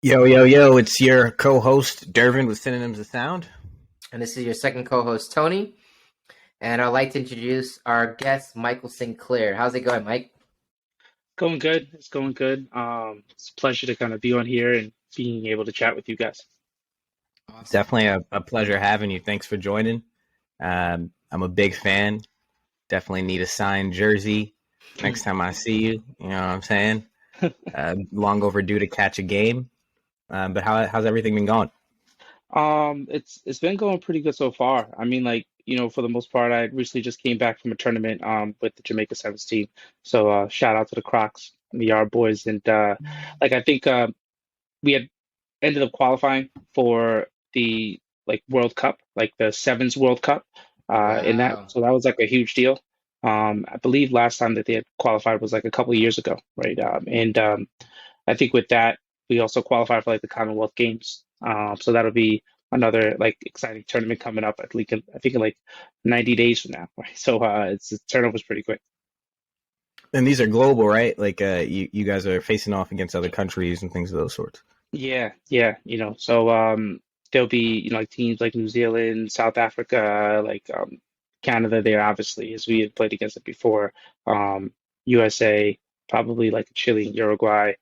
Yo, yo, yo, it's your co host, Dervin, with Synonyms of Sound. And this is your second co-host, Tony. And I'd like to introduce our guest, MichaelSt.Claire. How's it going, Mike? Going good. It's going good. It's a pleasure to kind of be on here and being able to chat with you guys. Awesome. Definitely a pleasure having you. Thanks for joining. I'm a big fan. Definitely need a signed jersey next time I see you. You know what I'm saying? Long overdue to catch a game. But how's everything been going? It's been going pretty good so far. I mean, like, for the most part, I recently just came back from a tournament with the Jamaica Sevens team. So shout out to the Crocs and the Yard boys. And like I think we had ended up qualifying for the like World Cup, like the Sevens World Cup, in that. Wow. So that was like a huge deal. I believe last time that they had qualified was like a couple of years ago, right? And I think with that, we also qualified for like the Commonwealth Games. So that'll be another like exciting tournament coming up. I think in like 90 days from now, right? So it's the turnover's pretty quick. And these are global, right? Like you guys are facing off against other countries and things of those sorts. Yeah, yeah, so there'll be, like teams like New Zealand, South Africa, like Canada there, obviously, as we had played against it before. USA, probably like Chile and Uruguay,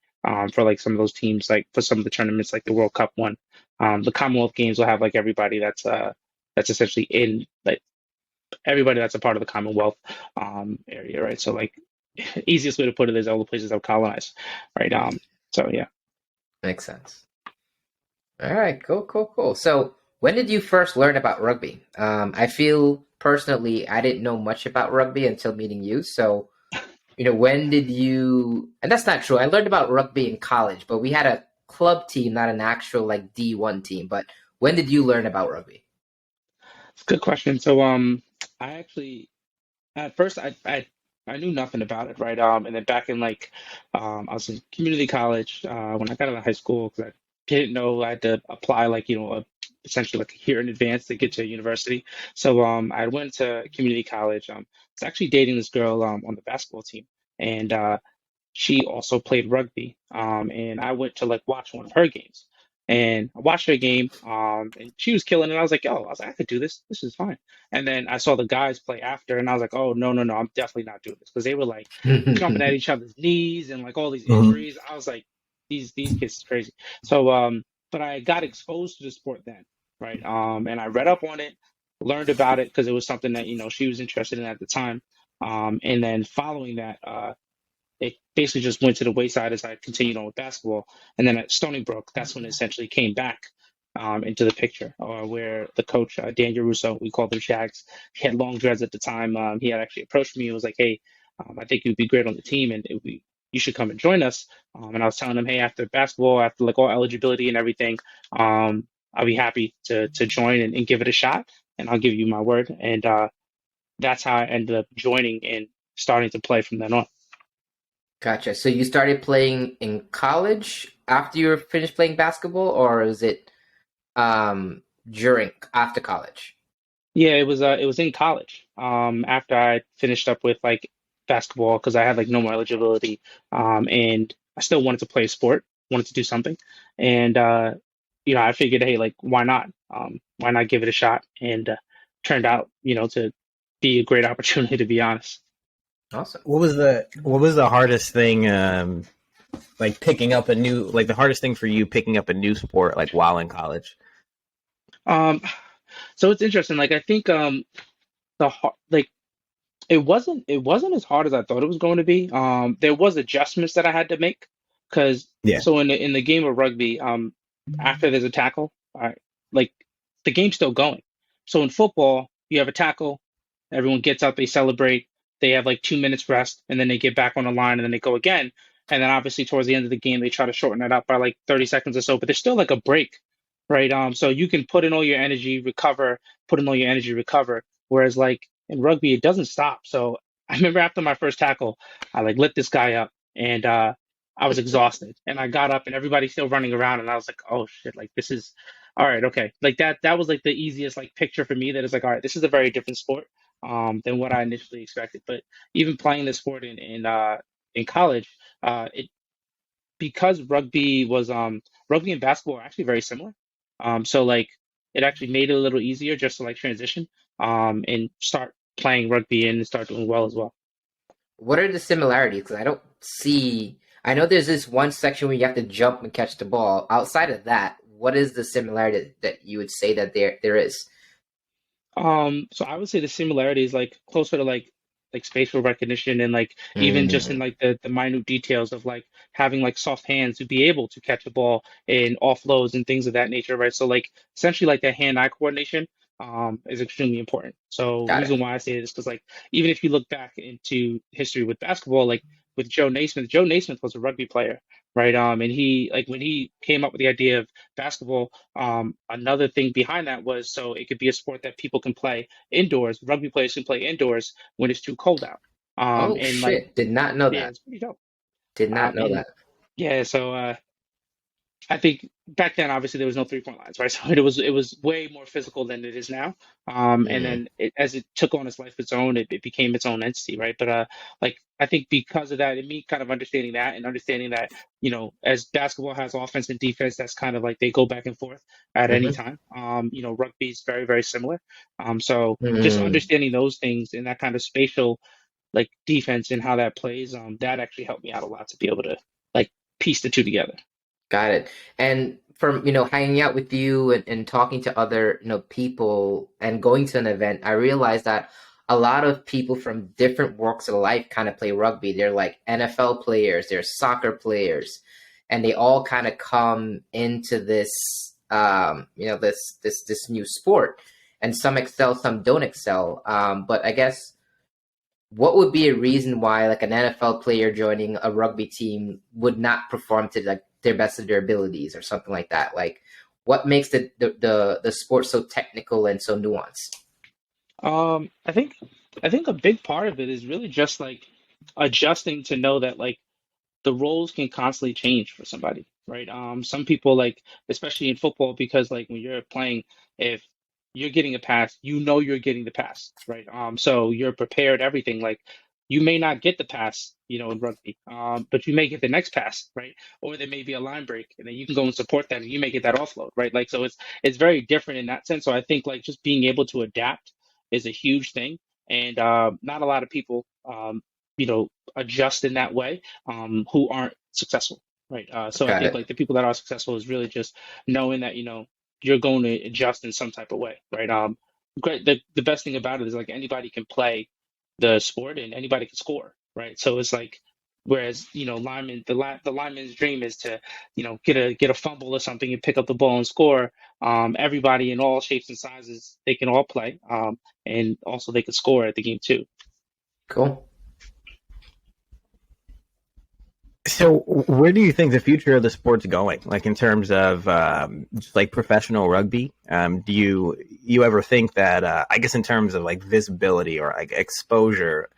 for like some of those teams, like for some of the tournaments, like the World Cup one. The Commonwealth Games will have like everybody that's essentially in like everybody that's a part of the Commonwealth area, right? So like easiest way to put it is all the places that were colonized, right? So yeah. Makes sense. All right, cool. So when did you first learn about rugby? I feel personally I didn't know much about rugby until meeting you. So, when did you, and that's not true. I learned about rugby in college, but we had a club team, not an actual like D1 team. But when did you learn about rugby? It's a good question. So, I actually at first I knew nothing about it, right? And then back in like I was in community college when I got out of high school because I didn't know I had to apply like essentially like a year in advance to get to university. So I went to community college. I was actually dating this girl on the basketball team, and she also played rugby. And I went to like watch one of her games. And I watched her game, and she was killing it. I was like, "Yo," I was like, "I could do this. This is fine." And then I saw the guys play after, and I was like, "Oh no, no, no! I'm definitely not doing this," because they were like jumping at each other's knees and like all these Mhm. injuries. I was like, "These kids is crazy." So, but I got exposed to the sport then, right? And I read up on it, learned about it because it was something that she was interested in at the time. And then following that, it basically just went to the wayside as I continued on with basketball. And then at Stony Brook, that's when it essentially came back into the picture, where the coach, Daniel Russo, we called him Shags, he had long dreads at the time. He had actually approached me and was like, "Hey, I think you'd be great on the team and you should come and join us." And I was telling him, "Hey, after basketball, after like all eligibility and everything, I'll be happy to join and give it a shot. And I'll give you my word." And that's how I ended up joining and starting to play from then on. Gotcha. So you started playing in college after you were finished playing basketball, or is it during after college? Yeah, it was in college. After I finished up with like basketball because I had like no more eligibility. And I still wanted to play a sport, wanted to do something. And I figured, hey, like why not? Why not give it a shot? And turned out, to be a great opportunity to be honest. Awesome. What was the hardest thing like picking up a new like the hardest thing for you picking up a new sport like while in college? Um, so it's interesting. Like I think like it wasn't as hard as I thought it was going to be. There was adjustments that I had to make because Yeah. so in the game of rugby, after there's a tackle, like the game's still going. So in football, you have a tackle, everyone gets up, they celebrate, they have like 2 minutes rest, and then they get back on the line and then they go again. And then obviously towards the end of the game, they try to shorten it up by like 30 seconds or so, but there's still like a break, right? So you can put in all your energy, recover, put in all your energy, recover. Whereas like in rugby, it doesn't stop. So I remember after my first tackle, I like lit this guy up and I was exhausted. And I got up and everybody's still running around and I was like, oh shit, like this is all right, okay. Like that was like the easiest like picture for me that is like, all right, this is a very different sport than what I initially expected. But even playing the sport in college, it because rugby was rugby and basketball are actually very similar. So like it actually made it a little easier just to like transition and start playing rugby and start doing well as well. What are the similarities? Because I don't see. I know there's this one section where you have to jump and catch the ball. Outside of that, what is the similarity that you would say that there is? So I would say the similarity is like closer to like spatial recognition and like even just in Mm, like the minute details of like having like soft hands to be able to catch a ball and offloads and things of that nature, right? So like essentially like that hand-eye coordination is extremely important. So the got it. reason why I say this because like even if you look back into history with basketball, like with Joe Naismith was a rugby player, right? And he like when he came up with the idea of basketball, another thing behind that was so it could be a sport that people can play indoors. Rugby players can play indoors when it's too cold out. Oh And like, shit! Did not know yeah, that. it's pretty dope. Did not know And that. yeah, so I think back then, obviously, there was no 3-point lines, right? So it was way more physical than it is now. And Mm, then as it took on its life of its own, it became its own entity, right? But like I think because of that, and me kind of understanding that and understanding that, as basketball has offense and defense, that's kind of like they go back and forth at any hmm time. Rugby is very, very similar. So just mm, understanding those things and that kind of spatial like defense and how that plays, that actually helped me out a lot to be able to like piece the two together. got it. And from hanging out with you and talking to other people and going to an event, I realized that a lot of people from different walks of life kind of play rugby. They're like NFL players, they're soccer players, and they all kind of come into this this new sport. And some excel, some don't excel. But I guess what would be a reason why like an NFL player joining a rugby team would not perform to like their best of their abilities or something like that? Like what makes the sport so technical and so nuanced? I think a big part of it is really just like adjusting to know that like the roles can constantly change for somebody, right? Some people like, especially in football, because like when you're playing, if you're getting a pass, you're getting the pass, right? So you're prepared, everything. Like you may not get the pass, in rugby, but you may get the next pass, right? Or there may be a line break, and then you can go and support that, and you may get that offload, right? Like so, it's very different in that sense. So I think like just being able to adapt is a huge thing, and not a lot of people, adjust in that way who aren't successful, right? So I Got think it. like the people that are successful is really just knowing that you're going to adjust in some type of way, right? Great. The best thing about it is like anybody can play the sport and anybody can score, right? So it's like whereas lineman the lineman's dream is to get a fumble or something and pick up the ball and score. Everybody in all shapes and sizes they can all play, and also they can score at the game too. Cool. So, where do you think the future of the sport's going? Like in terms of just like professional rugby, do you ever think that I guess in terms of like visibility or like exposure,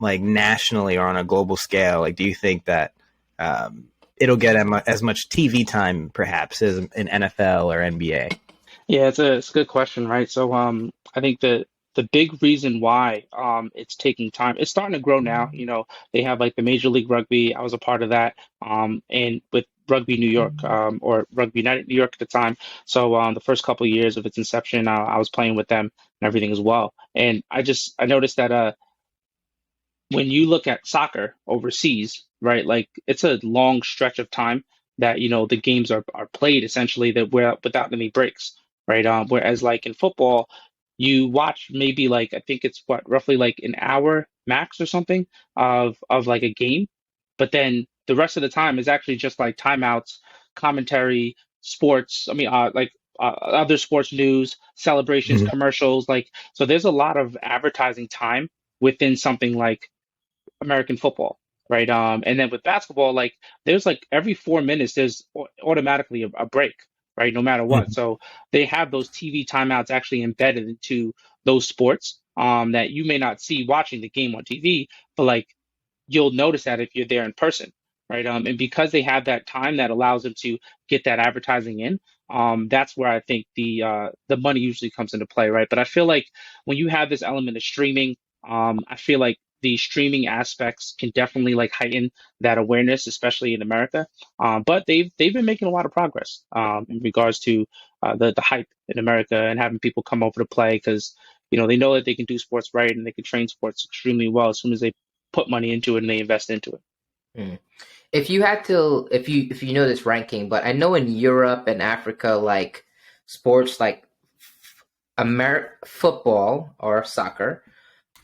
like nationally or on a global scale, like do you think that it'll get as much TV time perhaps as an NFL or NBA? Yeah, it's a good question, right? So I think the big reason why it's taking time, it's starting to grow now. They have like the Major League Rugby. I was a part of that. And with Rugby New York, or Rugby United New York at the time. So the first couple of years of its inception, I was playing with them and everything as well. And I noticed that when you look at soccer overseas, right, like it's a long stretch of time that the games are played essentially that without any breaks, right? Whereas like in football, you watch maybe like I think it's what roughly like an hour max or something of like a game, but then the rest of the time is actually just like timeouts, commentary, sports. I mean, like other sports news, celebrations, Mhm. commercials, like so. There's a lot of advertising time within something like American football, right? And then with basketball, like there's like every 4 minutes, there's automatically a break, right? No matter what. Mhm. So they have those TV timeouts actually embedded into those sports that you may not see watching the game on TV, but like you'll notice that if you're there in person, right? And because they have that time that allows them to get that advertising in, that's where I think the money usually comes into play, right? But I feel like when you have this element of streaming, I feel like the streaming aspects can definitely like heighten that awareness, especially in America. But they've been making a lot of progress in regards to the hype in America and having people come over to play because they know that they can do sports right and they can train sports extremely well as soon as they put money into it and they invest into it. Mm. If you had to, if you know this ranking, but I know in Europe and Africa, like sports like football or soccer,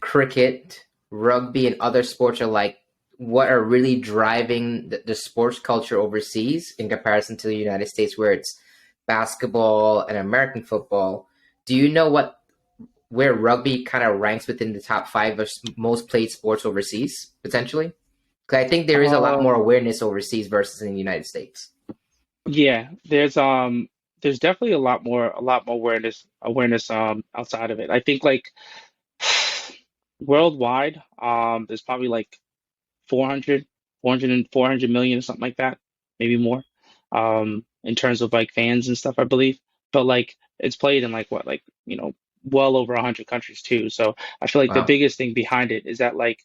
cricket, rugby, and other sports are like what are really driving the sports culture overseas in comparison to the United States, where it's basketball and American football. Do you know where rugby kind of ranks within the top 5 of most played sports overseas, potentially? Because I think there is a lot more awareness overseas versus in the United States. Yeah, there's definitely a lot more awareness outside of it. I think like worldwide, there's probably like 400, 400 million or something like that, maybe more, in terms of like fans and stuff, I believe. But like it's played in like what, like, well over 100 countries too. So I feel like the Wow. biggest thing behind it is that like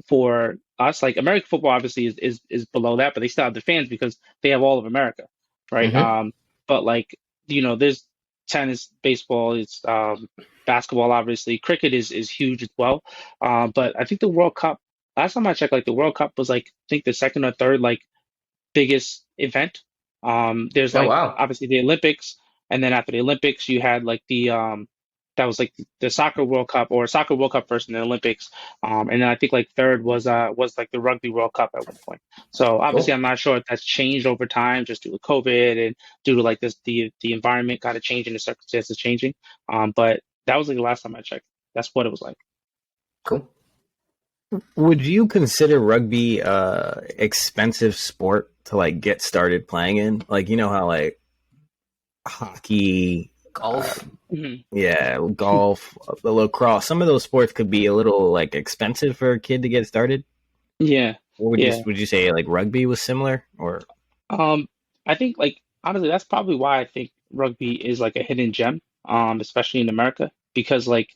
for us, like American football obviously is below that, but they still have the fans because they have all of America, right? Mm-hmm. But like, there's tennis, baseball, it's basketball, obviously. Cricket is huge as well. But I think the World Cup, last time I checked, like the World Cup was like I think the second or third like biggest event. There's Oh, like wow. obviously the Olympics, and then after the Olympics, you had like the that was like the soccer World Cup or soccer World Cup first, and the Olympics. And then I think like third was like the Rugby World Cup at one point. So obviously, Cool. I'm not sure if that's changed over time just due to COVID and due to like this the environment kind of changing, the circumstances changing. But that was like the last time I checked. That's what it was like. Cool. Would you consider rugby expensive sport to like get started playing in? Like how like hockey, Golf. Mhm. yeah, golf, the lacrosse, some of those sports could be a little like expensive for a kid to get started. Yeah, Or yeah. would you say like rugby was similar or Um, I think like honestly, that's probably why I think rugby is like a hidden gem, especially in America, because like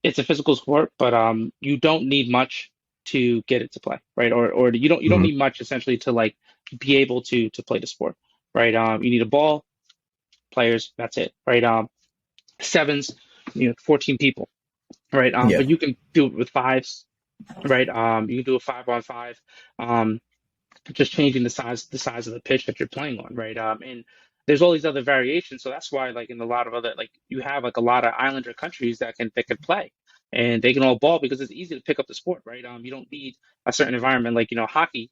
it's a physical sport, but you don't need much to get it to play, right? Or you don't Mhm. need much essentially to like be able to play the sport, right? You need a ball, players, that's it, right? Sevens, 14 people, right? Yeah. But you can do it with fives, right? You can do a 5-on-5. Um, just changing the size of the pitch that you're playing on, right? And there's all these other variations, so that's why like in a lot of other like you have like a lot of islander countries that can play and they can all ball because it's easy to pick up the sport, right? You don't need a certain environment like hockey,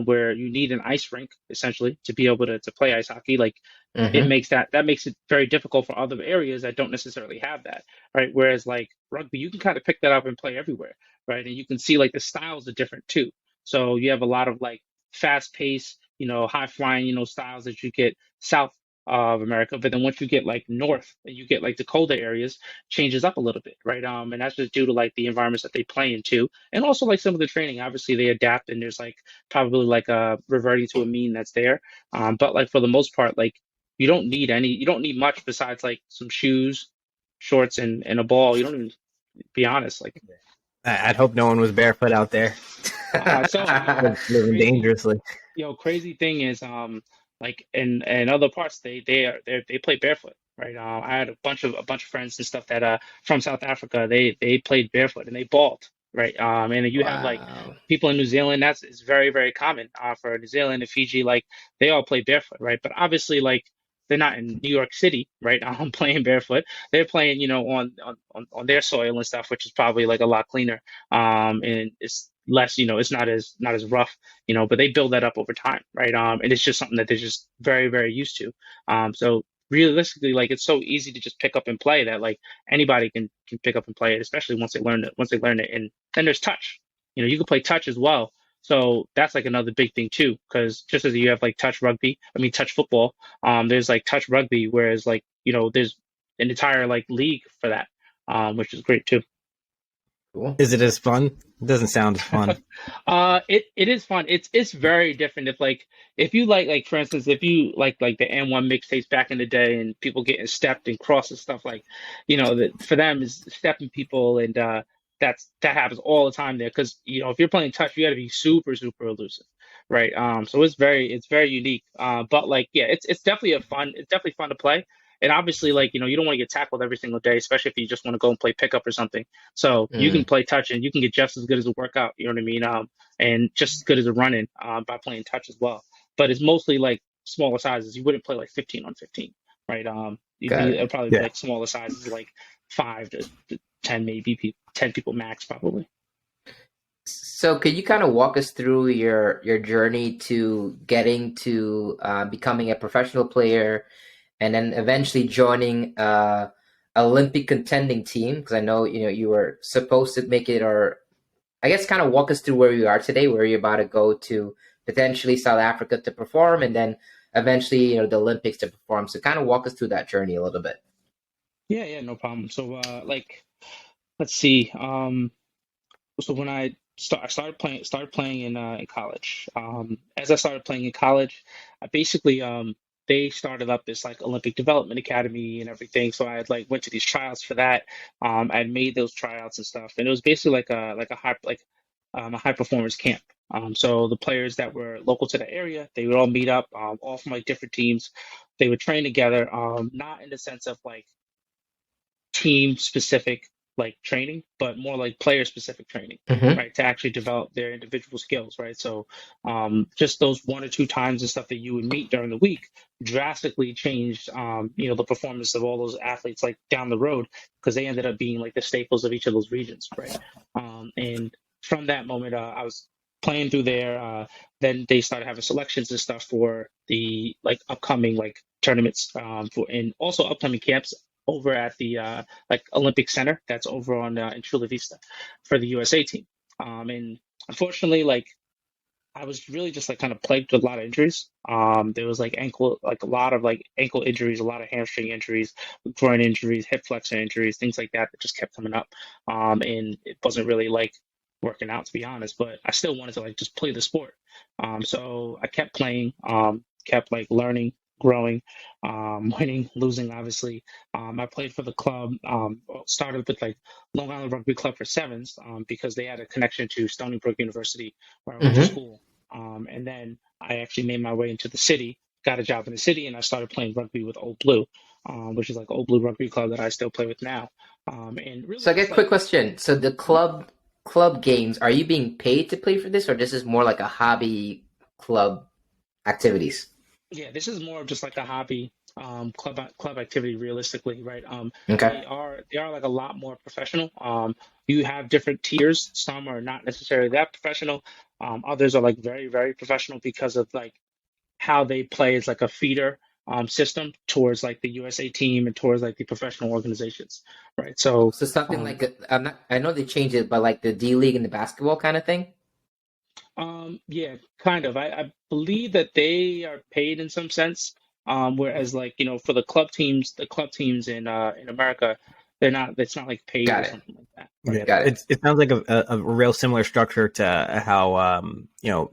where you need an ice rink essentially to be able to play ice hockey. Like it Mm-hmm. makes that makes it very difficult for other areas that don't necessarily have that, right? Whereas like rugby, you can kind of pick that up and play everywhere, right? And you can see like the styles are different too. So you have a lot of like fast paced, high flying, styles that you get south of America. But then once you get like north and you get like the colder areas, changes up a little bit, right? And that's just due to like the environments that they play into, and also like some of the training. Obviously, they adapt, and there's like probably like reverting to a mean that's there. But like for the most part, like you don't need much besides like some shoes, shorts, and a ball. You don't even be honest, like. I'd hope no one was barefoot out there So living dangerously. crazy thing is, like in other parts, they play barefoot, right? I had a bunch of friends and stuff that from South Africa. They played barefoot and they balled, right? And you have like Wow. people in New Zealand. That's is very very common. For New Zealand and Fiji, like they all play barefoot, right? But obviously, like they're not in New York City, right? Playing barefoot. They're playing, on their soil and stuff, which is probably like a lot cleaner. And it's less, it's not as rough, but they build that up over time, right? And it's just something that they're just very, very used to. So realistically, like it's so easy to just pick up and play that like anybody can pick up and play it, especially once they learn it. And then there's touch. You can play touch as well. So that's like another big thing too, because just as you have like touch football, there's like touch rugby, whereas like, there's an entire like league for that, which is great too. Cool. Is it as fun? It doesn't sound as fun. It is fun. It's very different. If you like for instance, if you like the N1 mixtapes back in the day and people getting stepped and crossed and stuff like, that for them is stepping people and that happens all the time there because if you're playing touch, you got to be super super elusive, right? So it's very unique. But like yeah, it's definitely fun to play. And obviously, like you don't want to get tackled every single day, especially if you just want to go and play pickup or something. So you can play touch and you can get just as good as a workout. You know what I mean? And just as good as a run-in by playing touch as well. But it's mostly like smaller sizes. You wouldn't play like 15 on 15, right? Got it. It'd probably be Yeah. like smaller sizes, like 5 to 10, maybe 10 people max, probably. So could you kind of walk us through your journey to getting to becoming a professional player and then eventually joining Olympic contending team? Because I know you were supposed to make it, or I guess kind of walk us through where you are today, where you're about to go to potentially South Africa to perform, and then eventually the Olympics to perform. So kind of walk us through that journey a little bit. Yeah, no problem. So like let's see. So when I started playing in college. As I started playing in college, I basically they started up this like Olympic Development Academy and everything. So I had like went to these tryouts for that. I had made those tryouts and stuff, and it was basically a high performance camp. So the players that were local to the area, they would all meet up, all from like different teams. They would train together, not in the sense of like team specific like training, but more like player specific training, Mm-hmm. right? To actually develop their individual skills, right? So just those 1 or 2 times and stuff that you would meet during the week drastically changed, the performance of all those athletes like down the road because they ended up being like the staples of each of those regions, right? And from that moment, I was playing through there. Then they started having selections and stuff for the like upcoming like tournaments, and also upcoming camps over at the like Olympic Center that's over on in Chula Vista for the USA team. And unfortunately, like I was really just like kind of plagued with a lot of injuries. There was like a lot of like ankle injuries, a lot of hamstring injuries, groin injuries, hip flexor injuries, things like that just kept coming up. And it wasn't really like working out to be honest, but I still wanted to like just play the sport. So I kept playing, kept like learning, growing, winning, losing, obviously. I played for the club, started with like Long Island Rugby Club for sevens because they had a connection to Stony Brook University where I went to Mm-hmm. school. And then I actually made my way into the city, got a job in the city, and I started playing rugby with Old Blue, which is like Old Blue Rugby Club that I still play with now. And really So I get just a quick like, question. So the club games, are you being paid to play for this, or this is more like a hobby club activities? yeah, this is more of just like a hobby club activity realistically, right? Okay. They are like a lot more professional. You have different tiers. Some are not necessarily that professional. Others are like very, very professional because of like how they play as like a feeder system towards like the USA team and towards like the professional organizations, right? So So something um, like I know they changed it, but like the D League and the basketball kind of thing. yeah, kind of. I believe that they are paid in some sense, whereas like for the club teams in America, they're not. It's not like paid or Got it. something like that, Yeah, right? Got it. it sounds like a real similar structure to how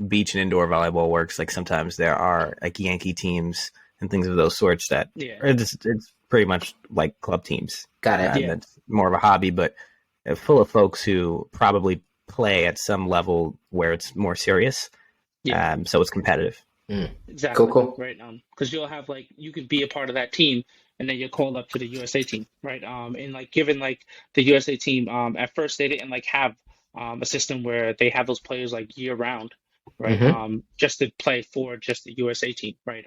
beach and indoor volleyball works. Like sometimes there are like Yankee teams and things of those sorts that Yeah, are just, it's pretty much like club teams, Got it. and yeah, that's more of a hobby, but full of folks who probably play at some level where it's more serious. yeah. So it's competitive. Mm. Cool. Exactly, Cool. right. Because you'll have like you could be a part of that team, and then you're called up to the USA team, right? And like given like the USA team, at first they didn't like have a system where they have those players like year round, right? Mm-hmm. Just to play for just the USA team, right?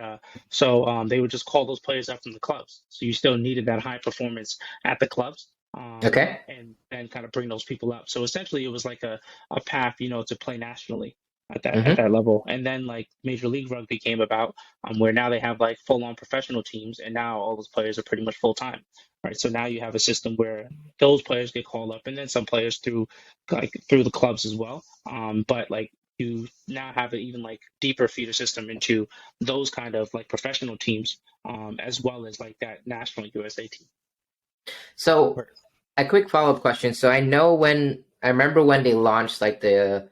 So they would just call those players up from the clubs. So you still needed that high performance at the clubs. Okay. And kind of bring those people up. So essentially, it was like a path, to play nationally at Mm-hmm. that level. And then like Major League Rugby came about, where now they have like full on professional teams, and now all those players are pretty much full time, right? So now you have a system where those players get called up, and then some players through the clubs as well. But like you now have an even like deeper feeder system into those kind of like professional teams, as well as like that national USA team. So a quick follow-up question. So I remember when they launched like the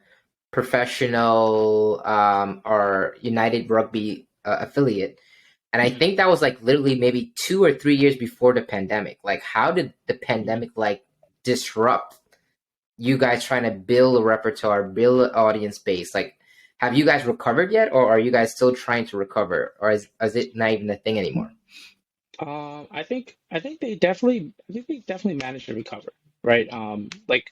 professional or United Rugby affiliate, and I Mhm. think that was like literally maybe 2 or 3 years before the pandemic. Like, how did the pandemic like disrupt you guys trying to build a repertoire, build an audience base? Like, have you guys recovered yet, or are you guys still trying to recover, or is it not even a thing anymore? I think they definitely managed to recover, right? Like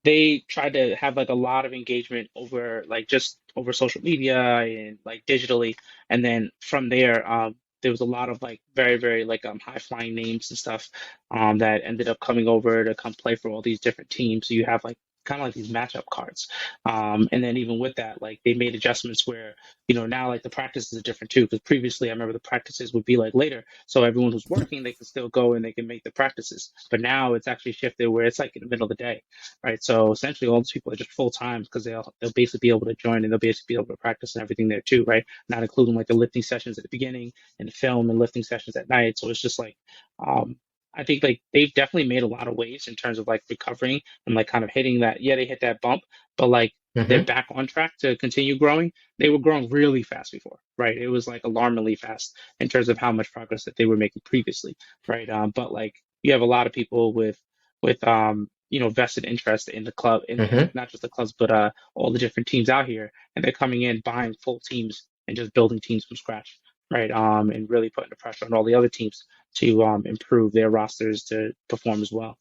they tried to have like a lot of engagement over like just over social media and like digitally, and then from there, there was a lot of like very very like high flying names and stuff, that ended up coming over to come play for all these different teams. So you have like kind of like these matchup cards, and then even with that, like they made adjustments where now like the practices are different too. Because previously, I remember the practices would be like later, so everyone who's working they can still go and they can make the practices. But now it's actually shifted where it's like in the middle of the day, right? So essentially, all these people are just full time because they'll basically be able to join and they'll basically be able to practice and everything there too, right? Not including like the lifting sessions at the beginning and the film and lifting sessions at night. So it's just like, um, I think like they've definitely made a lot of waves in terms of like recovering and like kind of hitting that. Yeah, they hit that bump, but like they're Mm-hmm. back on track to continue growing. They were growing really fast before, right? It was like alarmingly fast in terms of how much progress that they were making previously, right? But like you have a lot of people with vested interest in the club, in Mm-hmm. not just the clubs, but all the different teams out here, and they're coming in buying full teams and just building teams from scratch, right? And really putting the pressure on all the other teams to improve their rosters to perform as well.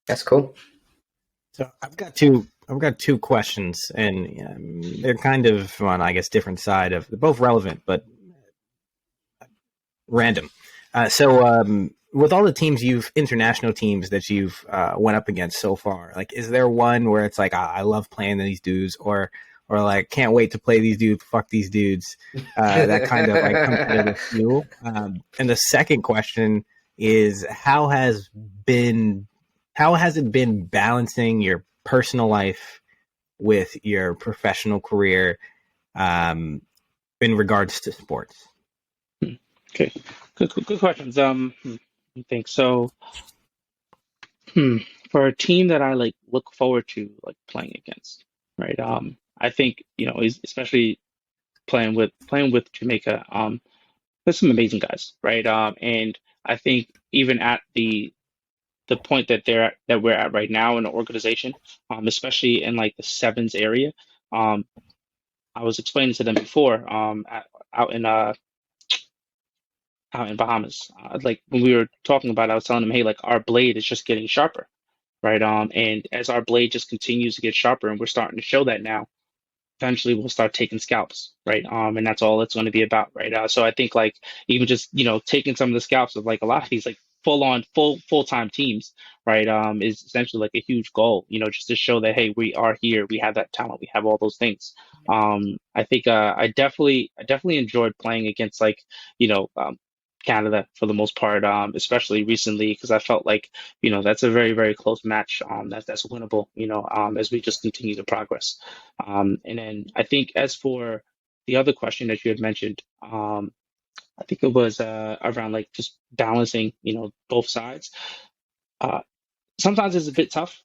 That's cool. So I've got two questions, and they're kind of on, I guess, different side of, they're both relevant but random. So with all the teams international teams that you've went up against so far, like, is there one where it's like, I love playing these dudes, or like, can't wait to play these dudes, fuck these dudes, that kind of like competitive fuel? And the second question is, how has it been balancing your personal life with your professional career, in regards to sports? Okay, good questions. I think so. Hmm. For a team that I like look forward to like playing against, right? I think especially playing with Jamaica. There's some amazing guys, right? And I think even at the point that we're at right now in the organization, especially in like the sevens area, um, I was explaining to them before, out in out in Bahamas, like when we were talking about it, I was telling them, hey, like our blade is just getting sharper, right? And as our blade just continues to get sharper, and we're starting to show that now, eventually we'll start taking scalps, right? And that's all it's going to be about, right? So I think like even just taking some of the scalps of like a lot of these like full-time teams, right? Is essentially like a huge goal, just to show that hey, we are here, we have that talent, we have all those things. I think I definitely enjoyed playing against like Canada for the most part, especially recently because I felt like that's a very very close match, that's winnable, as we just continue to progress. And then I think as for the other question that you had mentioned, I think it was around like just balancing, both sides. Uh, Sometimes it's a bit tough,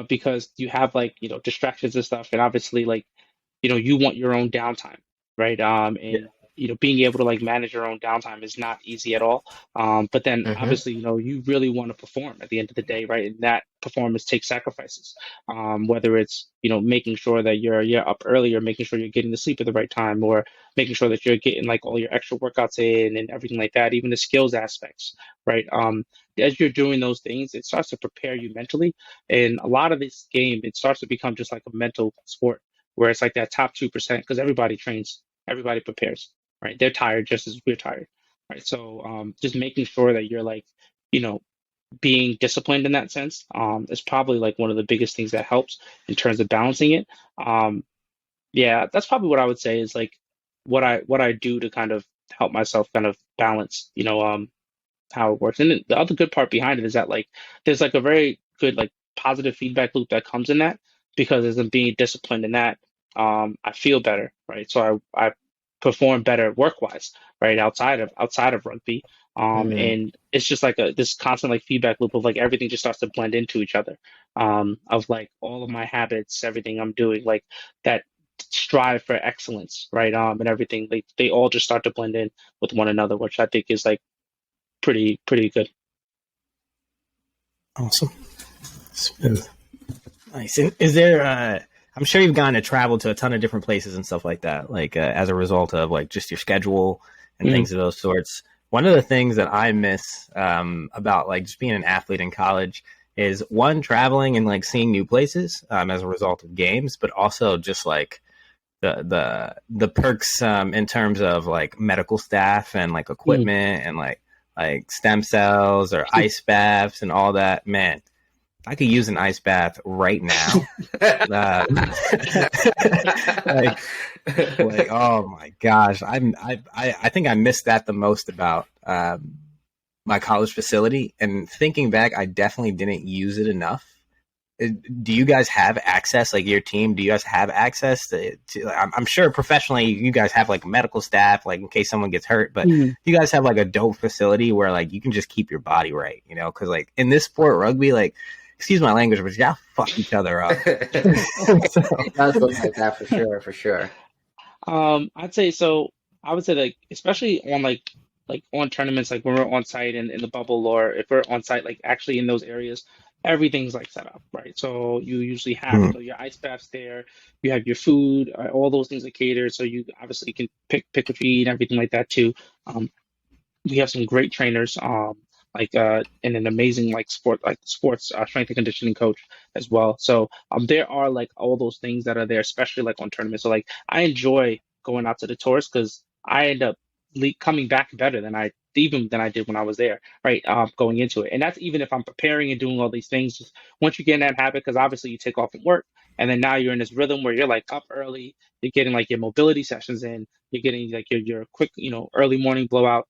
because you have like, distractions and stuff, and obviously like, you want your own downtime, right? Yeah. And being able to like manage your own downtime is not easy at all. But then Mm-hmm. obviously, you really want to perform at the end of the day, right? And that performance takes sacrifices. Whether it's, making sure that you're up early, or making sure you're getting to sleep at the right time, or making sure that you're getting like all your extra workouts in and everything like that, even the skills aspects, right? As you're doing those things, it starts to prepare you mentally. And a lot of this game, it starts to become just like a mental sport where it's like that top 2%, because everybody trains, everybody prepares, right? They're tired just as we're tired, right? So just making sure that you're like, you know, being disciplined in that sense, is probably like one of the biggest things that helps in terms of balancing it. Um, yeah, that's probably what I would say is like what I do to kind of help myself kind of balance, how it works. And then the other good part behind it is that like there's like a very good like positive feedback loop that comes in that, because as I'm being disciplined in that, I feel better, right? So I perform better work wise, right? Outside of rugby. Mm. And it's just like this constant like feedback loop of like everything just starts to blend into each other. Of like all of my habits, everything I'm doing, like that strive for excellence, right? And everything, they all just start to blend in with one another, which I think is like pretty good. Awesome. Smooth. Nice. And is there? I'm sure you've gotten to travel to a ton of different places and stuff like that. Like as a result of like just your schedule and Mm, things of those sorts. One of the things that I miss about like just being an athlete in college is one traveling and like seeing new places as a result of games, but also just like the perks in terms of like medical staff and like mm. equipment and like stem cells or ice baths and all that. Man, I could use an ice bath right now. Uh, like oh my gosh, I think I missed that the most about my college facility. And thinking back, I definitely didn't use it enough. Do you guys have access, like your team? Do you guys have access to I'm sure professionally you guys have like medical staff, like in case someone gets hurt, but Mm. you guys have like a dope facility where like you can just keep your body right, you know? Because like in this sport, rugby, like excuse my language, but y'all fuck each other up. So, It does look like that for sure, for sure. I'd say so. I would say like especially on like on tournaments like when we're on site in the bubble or if we're on site like actually in those areas, everything's like set up, right? So you usually have mm, your ice baths there, you have your food, all those things are catered, so you obviously can pick what you eat and everything like that too. Um, we have some great trainers, and an amazing sports strength and conditioning coach as well. So there are like all those things that are there, especially like on tournaments. So like I enjoy going out to the tours because I end up coming back better than I did when I was there, right? Going into it, and that's even if I'm preparing and doing all these things. Just once you get in that habit, because obviously you take off from work, and then now you're in this rhythm where you're like up early, you're getting like your mobility sessions in, you're getting like your quick, early morning blowout.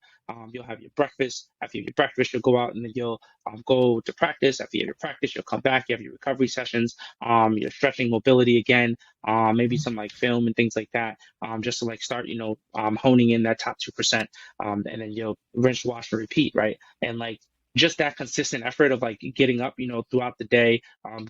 You'll have your breakfast. After you have your breakfast, you'll go out and then you'll go to practice. After you have your practice, you'll come back. You have your recovery sessions. Your stretching, mobility again. Maybe some like film and things like that. Just to like start, honing in that top 2%. And then you'll rinse, wash, and repeat, right? And like just that consistent effort of like getting up, throughout the day,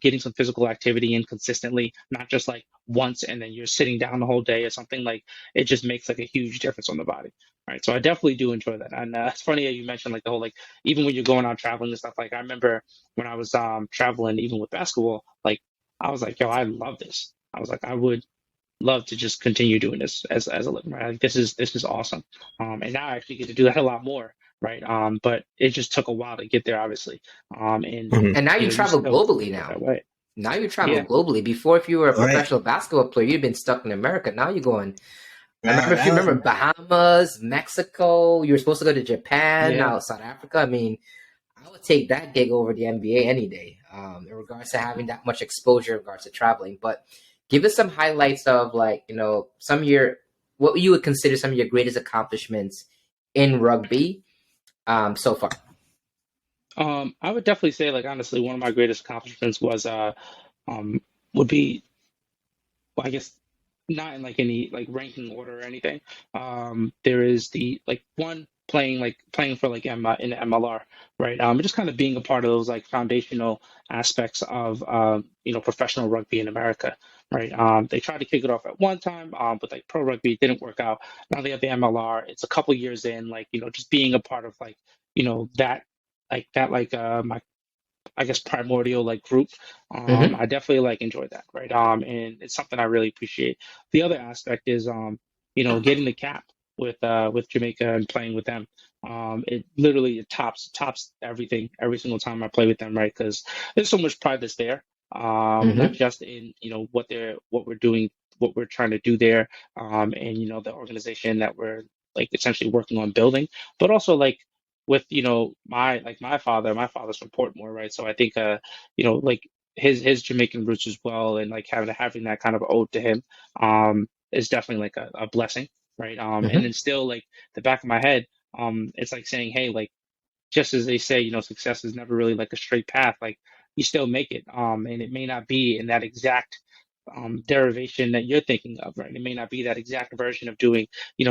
getting some physical activity in consistently, not just like once and then you're sitting down the whole day or something. Like it just makes like a huge difference on the body. Right. So I definitely do enjoy that. And it's funny that you mentioned like the whole, like, even when you're going out traveling and stuff, like I remember when I was traveling, even with basketball, like I was like, yo, I love this. I was like, I would love to just continue doing this as a living, right? Like this is awesome. And now I actually get to do that a lot more. Right. But it just took a while to get there, obviously. And mhm. And now you you travel still globally get now. that way. Now you travel Yeah. globally. Before, if you were a Right. professional basketball player, you'd been stuck in America. Now you're going. I remember if you Now, remember Bahamas, Mexico. You were supposed to go to Japan. Yeah. Now South Africa. I mean, I would take that gig over the NBA any day. In regards to having that much exposure in regards to traveling. But give us some highlights of like some of your what you would consider some of your greatest accomplishments in rugby so far. I would definitely say, like, honestly, one of my greatest accomplishments was um would be, well, I guess not in like any like ranking order or anything. There is the like one playing for like in the MLR, right? Just kind of being a part of those like foundational aspects of professional rugby in America, right? They tried to kick it off at one time, but like pro rugby it didn't work out. Now they have the MLR. It's a couple years in, like just being a part of like that my I guess primordial like group. Mm-hmm. I definitely like enjoy that, right? And it's something I really appreciate. The other aspect is getting the cap with Jamaica and playing with them. It literally it tops everything every single time I play with them, right? Because there's so much pride that's there. Not Mm-hmm. just in what we're doing, what we're trying to do there, and the organization that we're like essentially working on building, but also like with my father's from Portmore, right? So I think like his Jamaican roots as well, and like having that kind of ode to him is definitely like a blessing, right? And Mm-hmm. then still like the back of my head, it's like saying, hey, like just as they say, success is never really like a straight path. Like you still make it, and it may not be in that exact derivation that you're thinking of, right? It may not be that exact version of doing,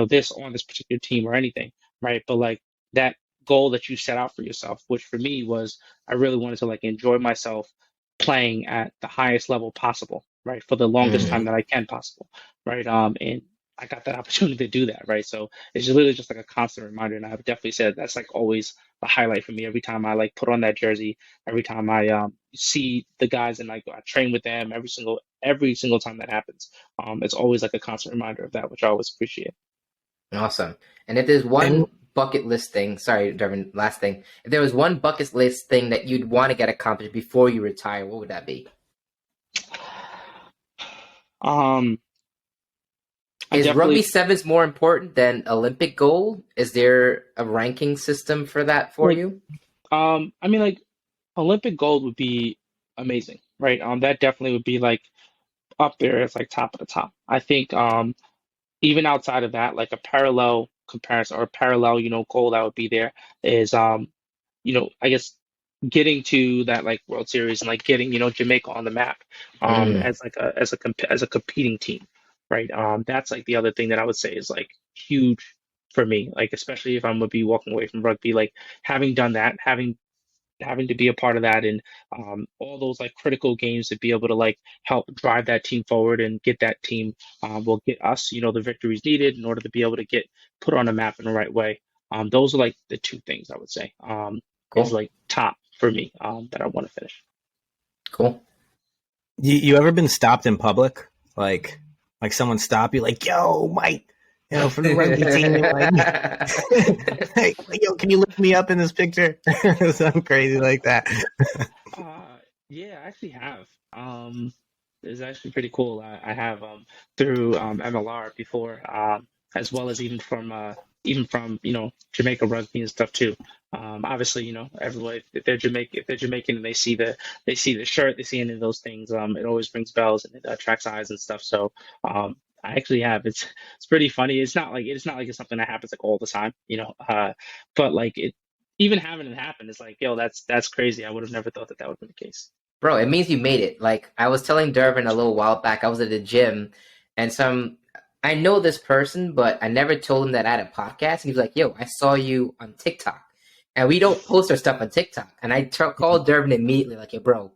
this on this particular team or anything, right? But like that goal that you set out for yourself, which for me was I really wanted to like enjoy myself playing at the highest level possible, right? For the longest Mm-hmm. time that I can possible, right? And I got that opportunity to do that, right? So it's just literally just like a constant reminder, and I would definitely say that's like always the highlight for me. Every time I like put on that jersey, every time I see the guys and like I train with them, every single time that happens, it's always like a constant reminder of that, which I always appreciate. Awesome. And if there's one And bucket list thing, sorry, Dervin, last thing. If there was one bucket list thing that you'd want to get accomplished before you retire, what would that be? I Is rugby definitely sevens more important than Olympic gold? Is there a ranking system for that for like you? I mean like Olympic gold would be amazing, right? That definitely would be like up there as like top of the top. I think even outside of that, like a parallel comparison or parallel, goal that would be there is I guess getting to that like World Series and like getting, Jamaica on the map Mm, as like as a competing team, right? That's like the other thing that I would say is like huge for me, like especially if I'm gonna be walking away from rugby, like having done that, having to be a part of that and all those like critical games to be able to like help drive that team forward and get that team will get us, the victories needed in order to be able to get put on a map in the right way. Those are like the two things I would say is cool, like top for me that I want to finish. cool. you ever been stopped in public? Like someone stop you, like, yo, Mike, from the rugby team, like, like, yo, can you lift me up in this picture? Something crazy like that. Yeah, I actually have. It's actually pretty cool. I have through MLR before, as well as even from Jamaica rugby and stuff too. Obviously, everyone if they're Jamaican and they see the shirt, they see any of those things, it always rings bells and it attracts eyes and stuff. So I actually have. It's pretty funny. It's not like it's something that happens like all the time, but like it even having it happen is like, yo, that's crazy. I would have never thought that that would be the case. Bro, it means you made it. Like I was telling Dervin a little while back, I was at the gym and I know this person, but I never told him that I had a podcast. He was like, yo, I saw you on TikTok. And we don't post our stuff on TikTok. And I called Dervin immediately, like, yo, bro,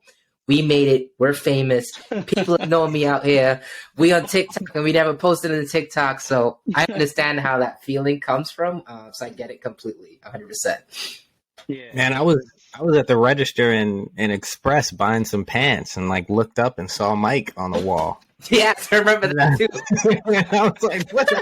we made it. We're famous. People know me out here. We on TikTok and we never posted on the TikTok. So I understand how that feeling comes from. So I get it completely, 100%. Yeah, Man, I was at the register in Express buying some pants and like looked up and saw Mike on the wall. Yes, I remember that too. I was like, what the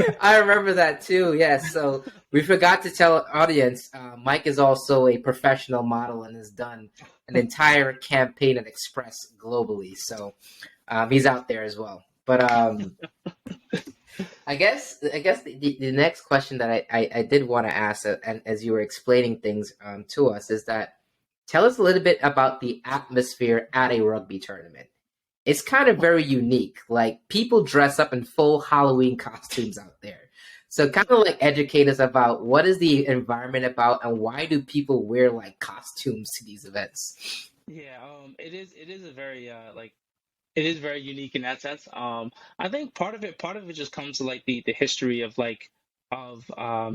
hell? I remember that too. Yes. So we forgot to tell our audience. Mike is also a professional model and has done an entire campaign at Express globally. So he's out there as well. But I guess the next question that I did want to ask, and as you were explaining things to us, is that tell us a little bit about the atmosphere at a rugby tournament. It's kind of very unique. Like people dress up in full Halloween costumes out there. So kind of like educate us about what is the environment about and why do people wear like costumes to these events? yeah. It is a very like it is very unique in that sense. I think part of it just comes to like the history of like of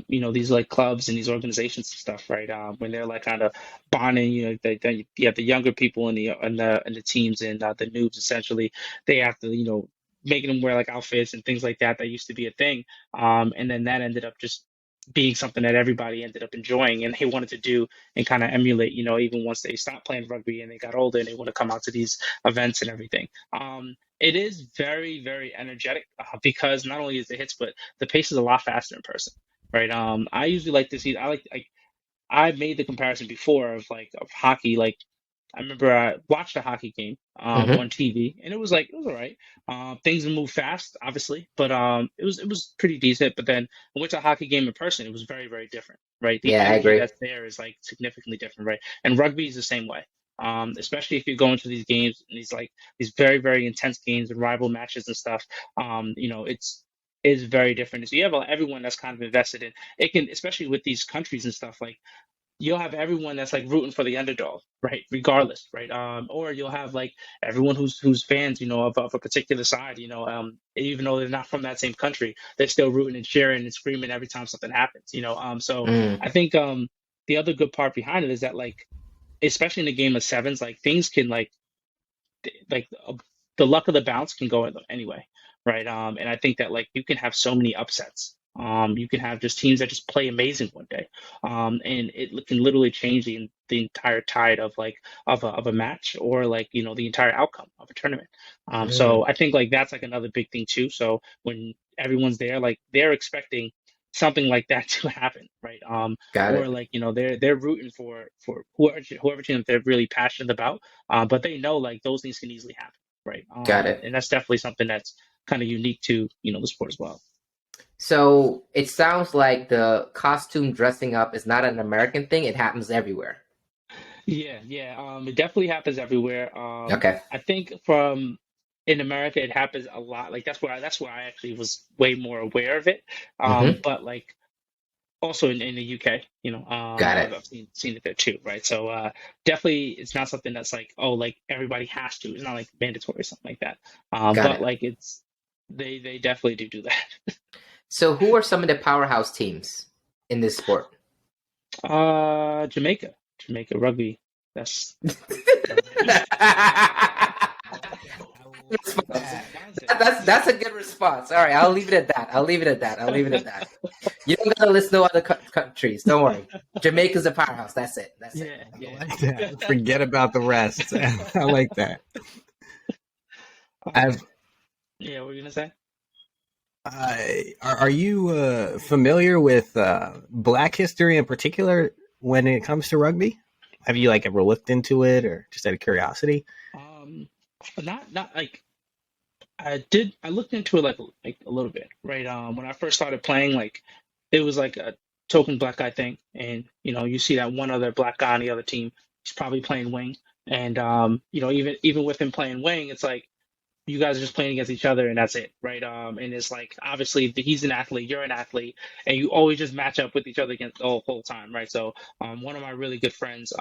these like clubs and these organizations and stuff, right? When they're like kind of bonding, you have the younger people and the teams and the noobs essentially. They have to making them wear like outfits and things like that. That used to be a thing, and then that ended up just being something that everybody ended up enjoying and they wanted to do and kind of emulate, even once they stopped playing rugby and they got older and they want to come out to these events and everything. It is very, very energetic because not only is the hits, but the pace is a lot faster in person, right? I usually like to see. I made the comparison before of like of hockey. Like I remember I watched a hockey game Mm-hmm. on TV, and it was all right. Things move fast, obviously, but it was pretty decent. But then I went to a hockey game in person. It was very, very different, right? The Yeah, I energy agree. that's there is like significantly different, right? And rugby is the same way. Especially if you go into these games and these very, very intense games and rival matches and stuff. It's very different. So you have everyone that's kind of invested in it. Can especially with these countries and stuff like you'll have everyone that's like rooting for the underdog, right? Regardless, right? Or you'll have like everyone who's fans, of a particular side, even though they're not from that same country, they're still rooting and cheering and screaming every time something happens. So Mm, I think the other good part behind it is that like, especially in a game of sevens, like things can like the luck of the bounce can go anyway, right? And I think that like you can have so many upsets. You can have just teams that just play amazing one day, and it can literally change the entire tide of like of a match, or like the entire outcome of a tournament. Mm, So I think like that's like another big thing too. So when everyone's there, like they're expecting something like that to happen, right? got Or it. like they're rooting for whoever team that they're really passionate about, but they know like those things can easily happen, right? Got it. And that's definitely something that's kind of unique to the sport as well. So it sounds like the costume dressing up is not an American thing. It happens everywhere. Yeah, yeah. It definitely happens everywhere. Okay. I think from in America it happens a lot. Like that's where I actually was way more aware of it. Mm-hmm. But like also in the UK, Got I've, it. I've seen it there too, right? So definitely it's not something that's like, oh, like everybody has to. It's not like mandatory or something like that. Got But it. like they definitely do that. So who are some of the powerhouse teams in this sport? Jamaica rugby. That's Response. nonsense. That's a good response. All right, I'll leave it at that. I'll leave it at that. I'll leave it at that. You don't gotta list no other countries. Don't worry. Jamaica's a powerhouse. That's it. That's it. Yeah, I yeah. like that. Forget about the rest. I like that. Um, I've yeah, what were you gonna say? are you familiar with Black history in particular when it comes to rugby? Have you like ever looked into it, or just out of curiosity? Um, not like I did. I looked into it like a little bit, right? When I first started playing, like it was like a token black guy thing, and you see that one other black guy on the other team. He's probably playing wing, and even with him playing wing, it's like you guys are just playing against each other and that's it, right? And it's like obviously he's an athlete, you're an athlete, and you always just match up with each other against the whole time, right? So one of my really good friends,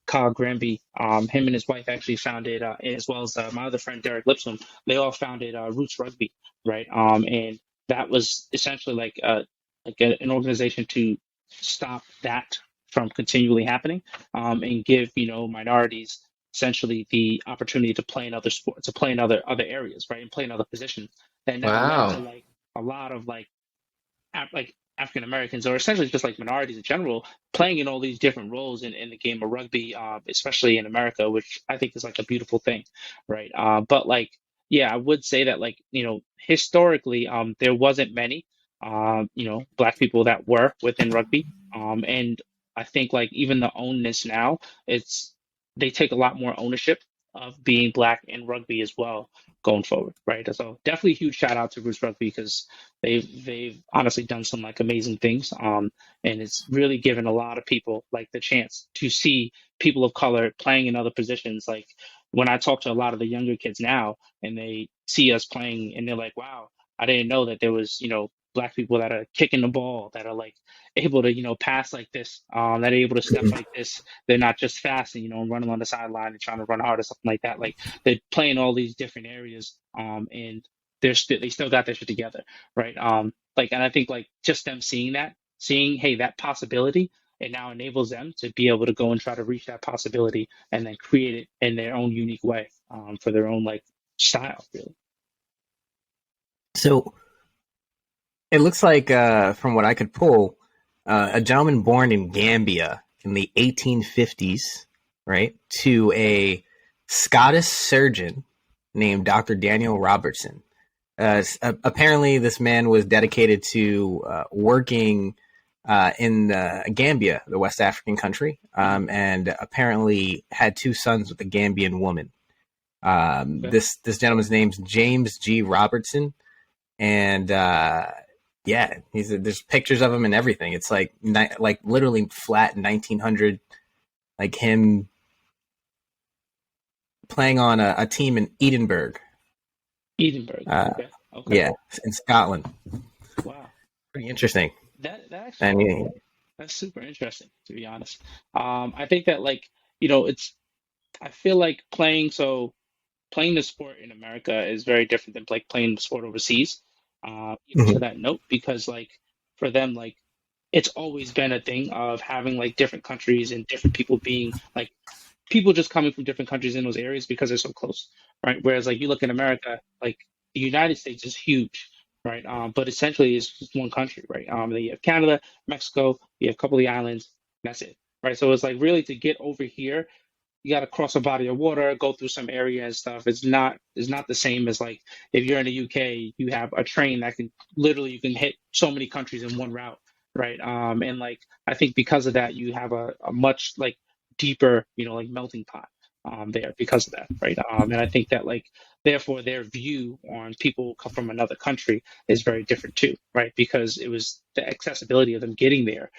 Kyle Granby, him and his wife actually founded, as well as my other friend Derek Lipscomb, they all founded Roots Rugby, right? And that was essentially an organization to stop that from continually happening, and give minorities essentially the opportunity to play in other sports, to play in other areas, right, and play in other positions. And that led to Wow. like a lot of like African Americans, or essentially just like minorities in general, playing in all these different roles in the game of rugby, especially in America, which I think is like a beautiful thing, right? But like, yeah, I would say that like historically, there wasn't many, black people that were within rugby, and I think like even the ownness now, it's they take a lot more ownership of being black in rugby as well going forward, right? So definitely huge shout out to Roots Rugby because they've honestly done some like amazing things, and it's really given a lot of people like the chance to see people of color playing in other positions. Like when I talk to a lot of the younger kids now and they see us playing and they're like, wow, I didn't know that there was black people that are kicking the ball, that are like able to pass like this, that are able to step like this. They're not just fast and running on the sideline and trying to run hard or something like that. Like they're playing all these different areas, and they still got their shit together, right? Like, and I think like just them seeing hey, that possibility, it now enables them to be able to go and try to reach that possibility and then create it in their own unique way, for their own like style, really. So it looks like, from what I could pull, a gentleman born in Gambia in the 1850s, right, to a Scottish surgeon named Dr. Daniel Robertson. Apparently, this man was dedicated to working in Gambia, the West African country, and apparently had two sons with a Gambian woman. Okay. This gentleman's name's James G. Robertson, and yeah, there's pictures of him and everything. It's like literally flat 1900, like him playing on a team in Edinburgh. Edinburgh. Uh, Okay. Okay. yeah, in Scotland. Wow. Pretty interesting. That I actually mean, that's super interesting, to be honest. I think that like it's I feel like playing the sport in America is very different than like playing the sport overseas. Even to mhm. that note, because like for them, like it's always been a thing of having like different countries and different people being like people just coming from different countries in those areas because they're so close, right? Whereas like you look in America, like the United States is huge, right? But essentially it's just one country, right? Then you have Canada, Mexico, you have a couple of the islands, and that's it, right? So it's like really to get over here, you got to cross a body of water, go through some area and stuff. It's not the same as like if you're in the UK, you have a train that can literally you can hit so many countries in one route, right? And like I think because of that, you have a much like deeper, like melting pot there because of that, right? And I think that like therefore their view on people who come from another country is very different too, right? Because it was the accessibility of them getting there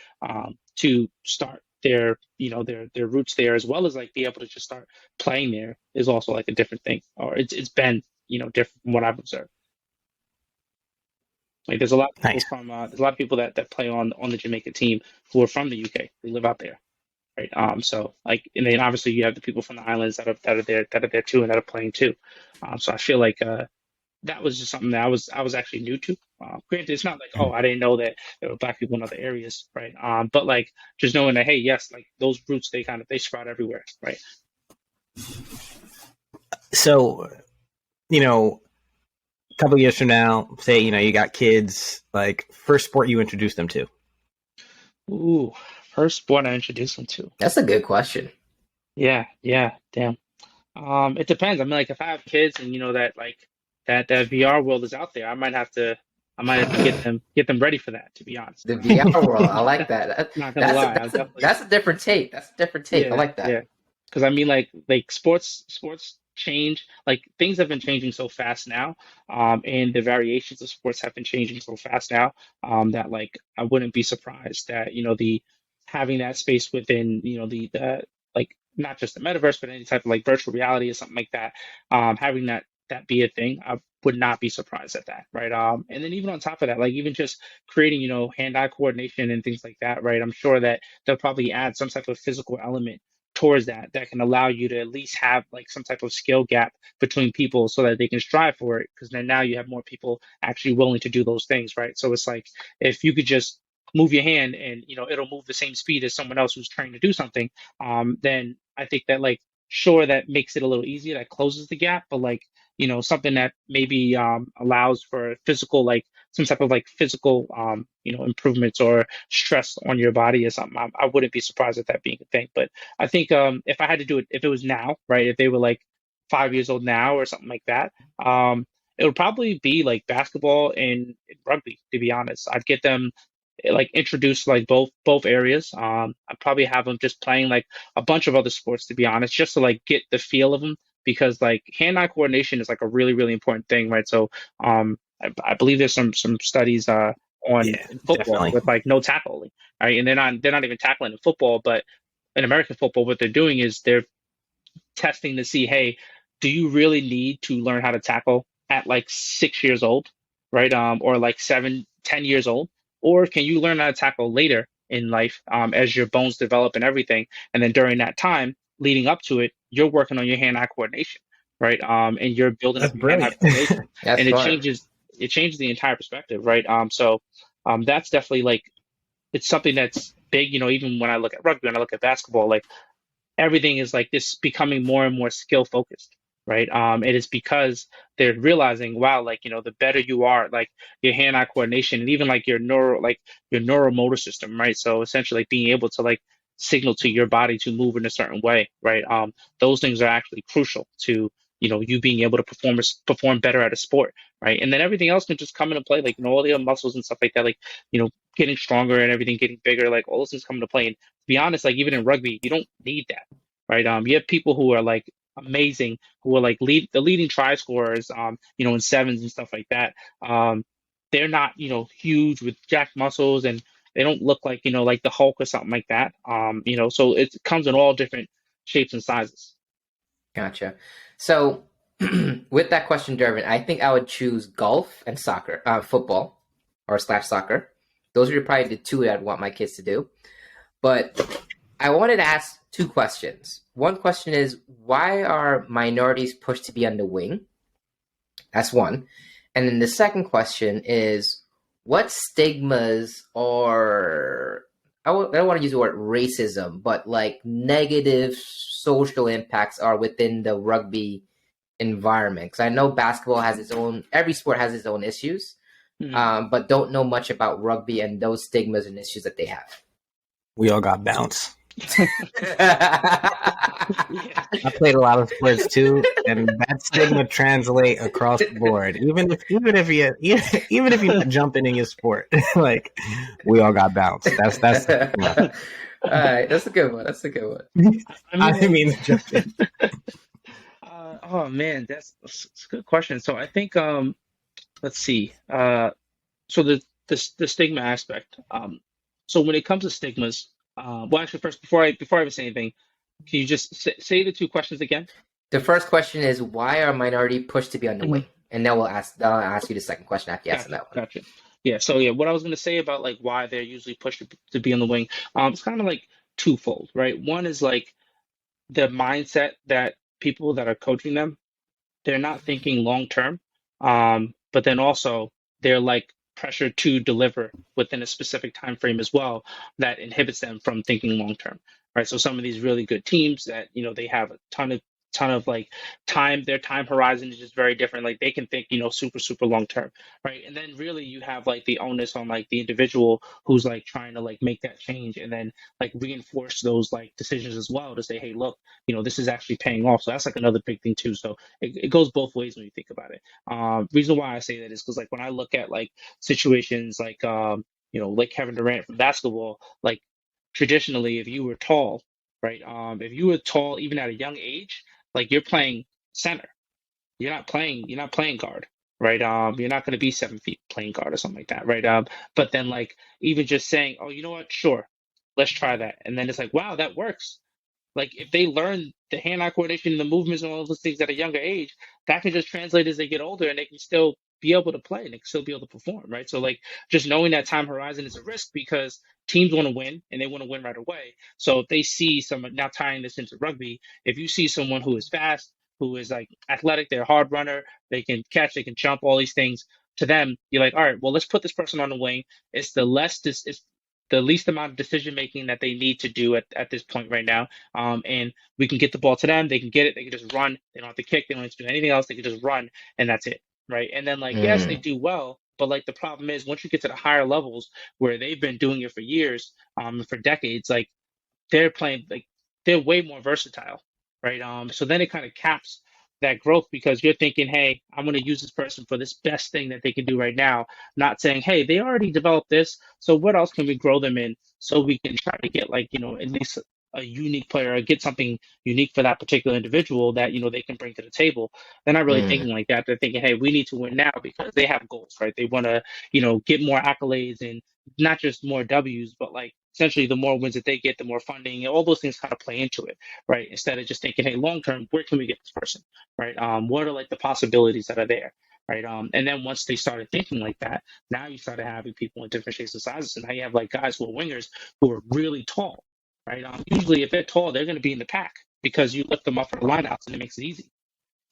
to start their roots there, as well as like be able to just start playing there is also like a different thing, or it's been different from what I've observed. Like there's a lot of people Nice. from there's a lot of people that play on the Jamaica team who are from the UK, who live out there, right? So like, and then obviously you have the people from the islands that are there too and that are playing too. So I feel like that was just something that I was actually new to. Granted, it's not like, oh, I didn't know that there were black people in other areas, right? But like just knowing that, hey, yes, like those roots they sprout everywhere, right? So, a couple of years from now, say you got kids, like first sport you introduce them to. Ooh, first sport I introduced them to. That's a good question. Yeah, damn. It depends. I mean, like if I have kids and that like that VR world is out there, I might have to get them ready for that. To be honest, The VR world, I like that. not gonna lie, I'll definitely. That's a different take. That's a different take. I Yeah, like that. yeah. Because I mean, like sports change. Like things have been changing so fast now, and the variations of sports have been changing so fast now, that like I wouldn't be surprised that the having that space within the like not just the metaverse, but any type of like virtual reality or something like that, having that be a thing. I would not be surprised at that, right? And then even on top of that, like even just creating, hand-eye coordination and things like that, right? I'm sure that they'll probably add some type of physical element towards that can allow you to at least have like some type of skill gap between people so that they can strive for it, because then now you have more people actually willing to do those things, right? So it's like if you could just move your hand and it'll move the same speed as someone else who's trying to do something, then I think that like sure that makes it a little easier, that closes the gap, but like something that maybe allows for physical, like some type of like physical improvements or stress on your body or something. I wouldn't be surprised at that being a thing. But I think if I had to do it, if it was now, right, if they were like 5 years old now or something like that, it would probably be like basketball and rugby, to be honest. I'd get them like introduced to, like both areas. I'd probably have them just playing like a bunch of other sports, to be honest, just to like get the feel of them, because like hand-eye coordination is like a really really important thing, right? So I believe there's some studies on Yeah, in football definitely. with like no tackling, right? And they're not even tackling in football, but in American football, what they're doing is they're testing to see, hey, do you really need to learn how to tackle at like 6 years old, right? Or like 7, 10 years old, or can you learn how to tackle later in life, as your bones develop and everything, and then during that time leading up to it, you're working on your hand-eye coordination, right? And you're building up That's your hand-eye brilliant. coordination, That's and it smart. changes the entire perspective, right? So that's definitely like it's something that's big, even when I look at rugby, when I look at basketball, like everything is like this becoming more and more skill focused, right? It is because they're realizing, wow, like the better you are, like your hand-eye coordination and even like your neuromotor system, right? So essentially, like being able to like signal to your body to move in a certain way, right? Those things are actually crucial to you being able to perform better at a sport, right? And then everything else can just come into play, like all the other muscles and stuff like that, like getting stronger and everything getting bigger, like all those things come into play. And to be honest, like even in rugby, you don't need that, right? You have people who are like amazing, who are like the leading try scorers, in sevens and stuff like that. They're not, huge with jacked muscles, and they don't look like, like the Hulk or something like that. So it comes in all different shapes and sizes. Gotcha. So, with that question, Dervin, I think I would choose golf and soccer, football or slash soccer. Those are probably the two that I'd want my kids to do. But I wanted to ask two questions. One question is, why are minorities pushed to be on the wing? That's one. And then the second question is, what stigmas or I don't want to use the word racism, but like negative social impacts are within the rugby environment? Because I know basketball has its own, every sport has its own issues, but don't know much about rugby and those stigmas and issues that they have. We all got bounced. Yeah. I played a lot of sports too, and that stigma translate across the board. Even if you're not jumping in your sport, like we all got bounced. That's All right, that's a good one. That's a good one. I mean jumping. Oh man, that's a good question. So I think let's see. So the stigma aspect. So when it comes to stigmas, well, actually, first before I even say anything, can you just say the two questions again? The first question is, why are minority pushed to be on the wing? And then I'll ask you the second question after you answer that one. Gotcha. Yeah. So yeah, what I was gonna say about like why they're usually pushed to be on the wing, it's kind of like twofold, right? One is like the mindset that people that are coaching them, they're not thinking long term, but then also they're like pressured to deliver within a specific time frame as well that inhibits them from thinking long term, right? So some of these really good teams that they have a ton of like time, their time horizon is just very different. Like they can think super long term, right? And then really you have like the onus on like the individual who's like trying to like make that change and then like reinforce those like decisions as well to say, hey, look, this is actually paying off. So that's like another big thing too. So it goes both ways when you think about it. Reason why I say that is because like when I look at like situations like like Kevin Durant from basketball, like traditionally if you were tall, right? If you were tall even at a young age, like you're playing center. You're not playing guard, right? You're not going to be 7 feet playing guard or something like that, right? But then like even just saying, oh, you know what? Sure, let's try that, and then it's like, wow, that works. Like if they learn the hand-eye coordination, the movements, and all those things at a younger age, that can just translate as they get older, and they can still be able to play and they can still be able to perform, right? So like just knowing that time horizon is a risk because teams want to win and they want to win right away. So if they see someone now tying this into rugby, if you see someone who is fast, who is like athletic, they're a hard runner, they can catch, they can jump, all these things. To them, you're like, all right, well, let's put this person on the wing. It's the least amount of decision making that they need to do at this point right now. And we can get the ball to them. They can get it. They can just run. They don't have to kick. They don't have to do anything else. They can just run, and that's it, right? And then like yes, they do well, but like the problem is once you get to the higher levels where they've been doing it for years, for decades, like they're playing like they're way more versatile, right? So then it kind of caps that growth because you're thinking, hey, I'm going to use this person for this best thing that they can do right now, not saying, hey, they already developed this, so what else can we grow them in so we can try to get like at least a unique player or get something unique for that particular individual that they can bring to the table. They're not really thinking like that. They're thinking, hey, we need to win now because they have goals, right? They want to get more accolades and not just more W's, but like essentially the more wins that they get, the more funding, and all those things kind of play into it, right? Instead of just thinking, hey, long term, where can we get this person, right? What are like the possibilities that are there, right? And then once they started thinking like that, now you started having people in different shapes and sizes, and now you have like guys who are wingers who are really tall, right? Usually, if they're tall, they're going to be in the pack because you lift them up for the lineouts and it makes it easy.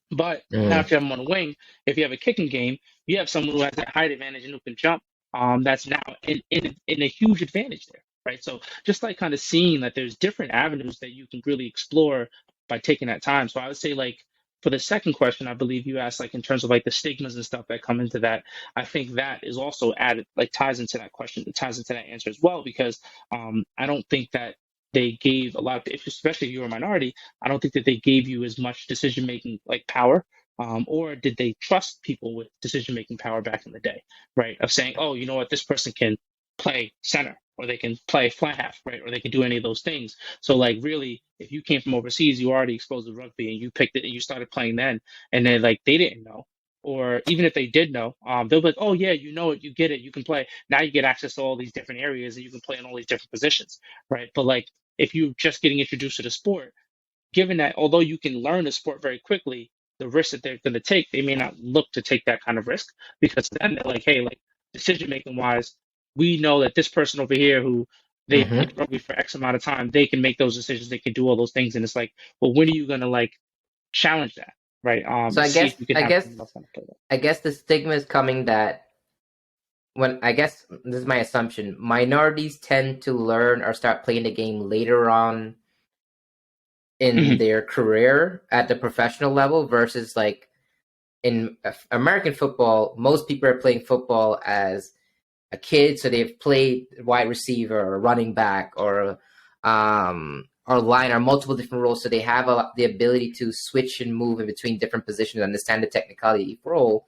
But now if you have them on the wing, if you have a kicking game, you have someone who has that height advantage and who can jump. That's now in a huge advantage there, right? So just like kind of seeing that there's different avenues that you can really explore by taking that time. So I would say like for the second question, I believe you asked like in terms of like the stigmas and stuff that come into that. I think that is also added, like ties into that question, it ties into that answer as well, because I don't think that they gave a lot of, especially if you're a minority, I don't think that they gave you as much decision making like power, or did they trust people with decision making power back in the day, right? Of saying, oh, you know what, this person can play center, or they can play flat half, right? Or they can do any of those things. So like really, if you came from overseas, you already exposed to rugby and you picked it and you started playing then, and then like they didn't know. Or even if they did know, they'll be like, "Oh yeah, you know it, you get it, you can play." Now you get access to all these different areas and you can play in all these different positions, right? But like if you're just getting introduced to the sport, given that although you can learn the sport very quickly, the risk that they're going to take, they may not look to take that kind of risk because then they're like, hey, like decision making wise, we know that this person over here who they played rugby for X amount of time, they can make those decisions, they can do all those things, and it's like, well, when are you going to like challenge that, right? So See if you can have someone else kind of play that. I guess the stigma is coming that when I guess this is my assumption, minorities tend to learn or start playing the game later on in their career at the professional level versus like in American football, most people are playing football as a kid, so they've played wide receiver or running back or line or multiple different roles, so they have the ability to switch and move in between different positions, understand the technicality of each role.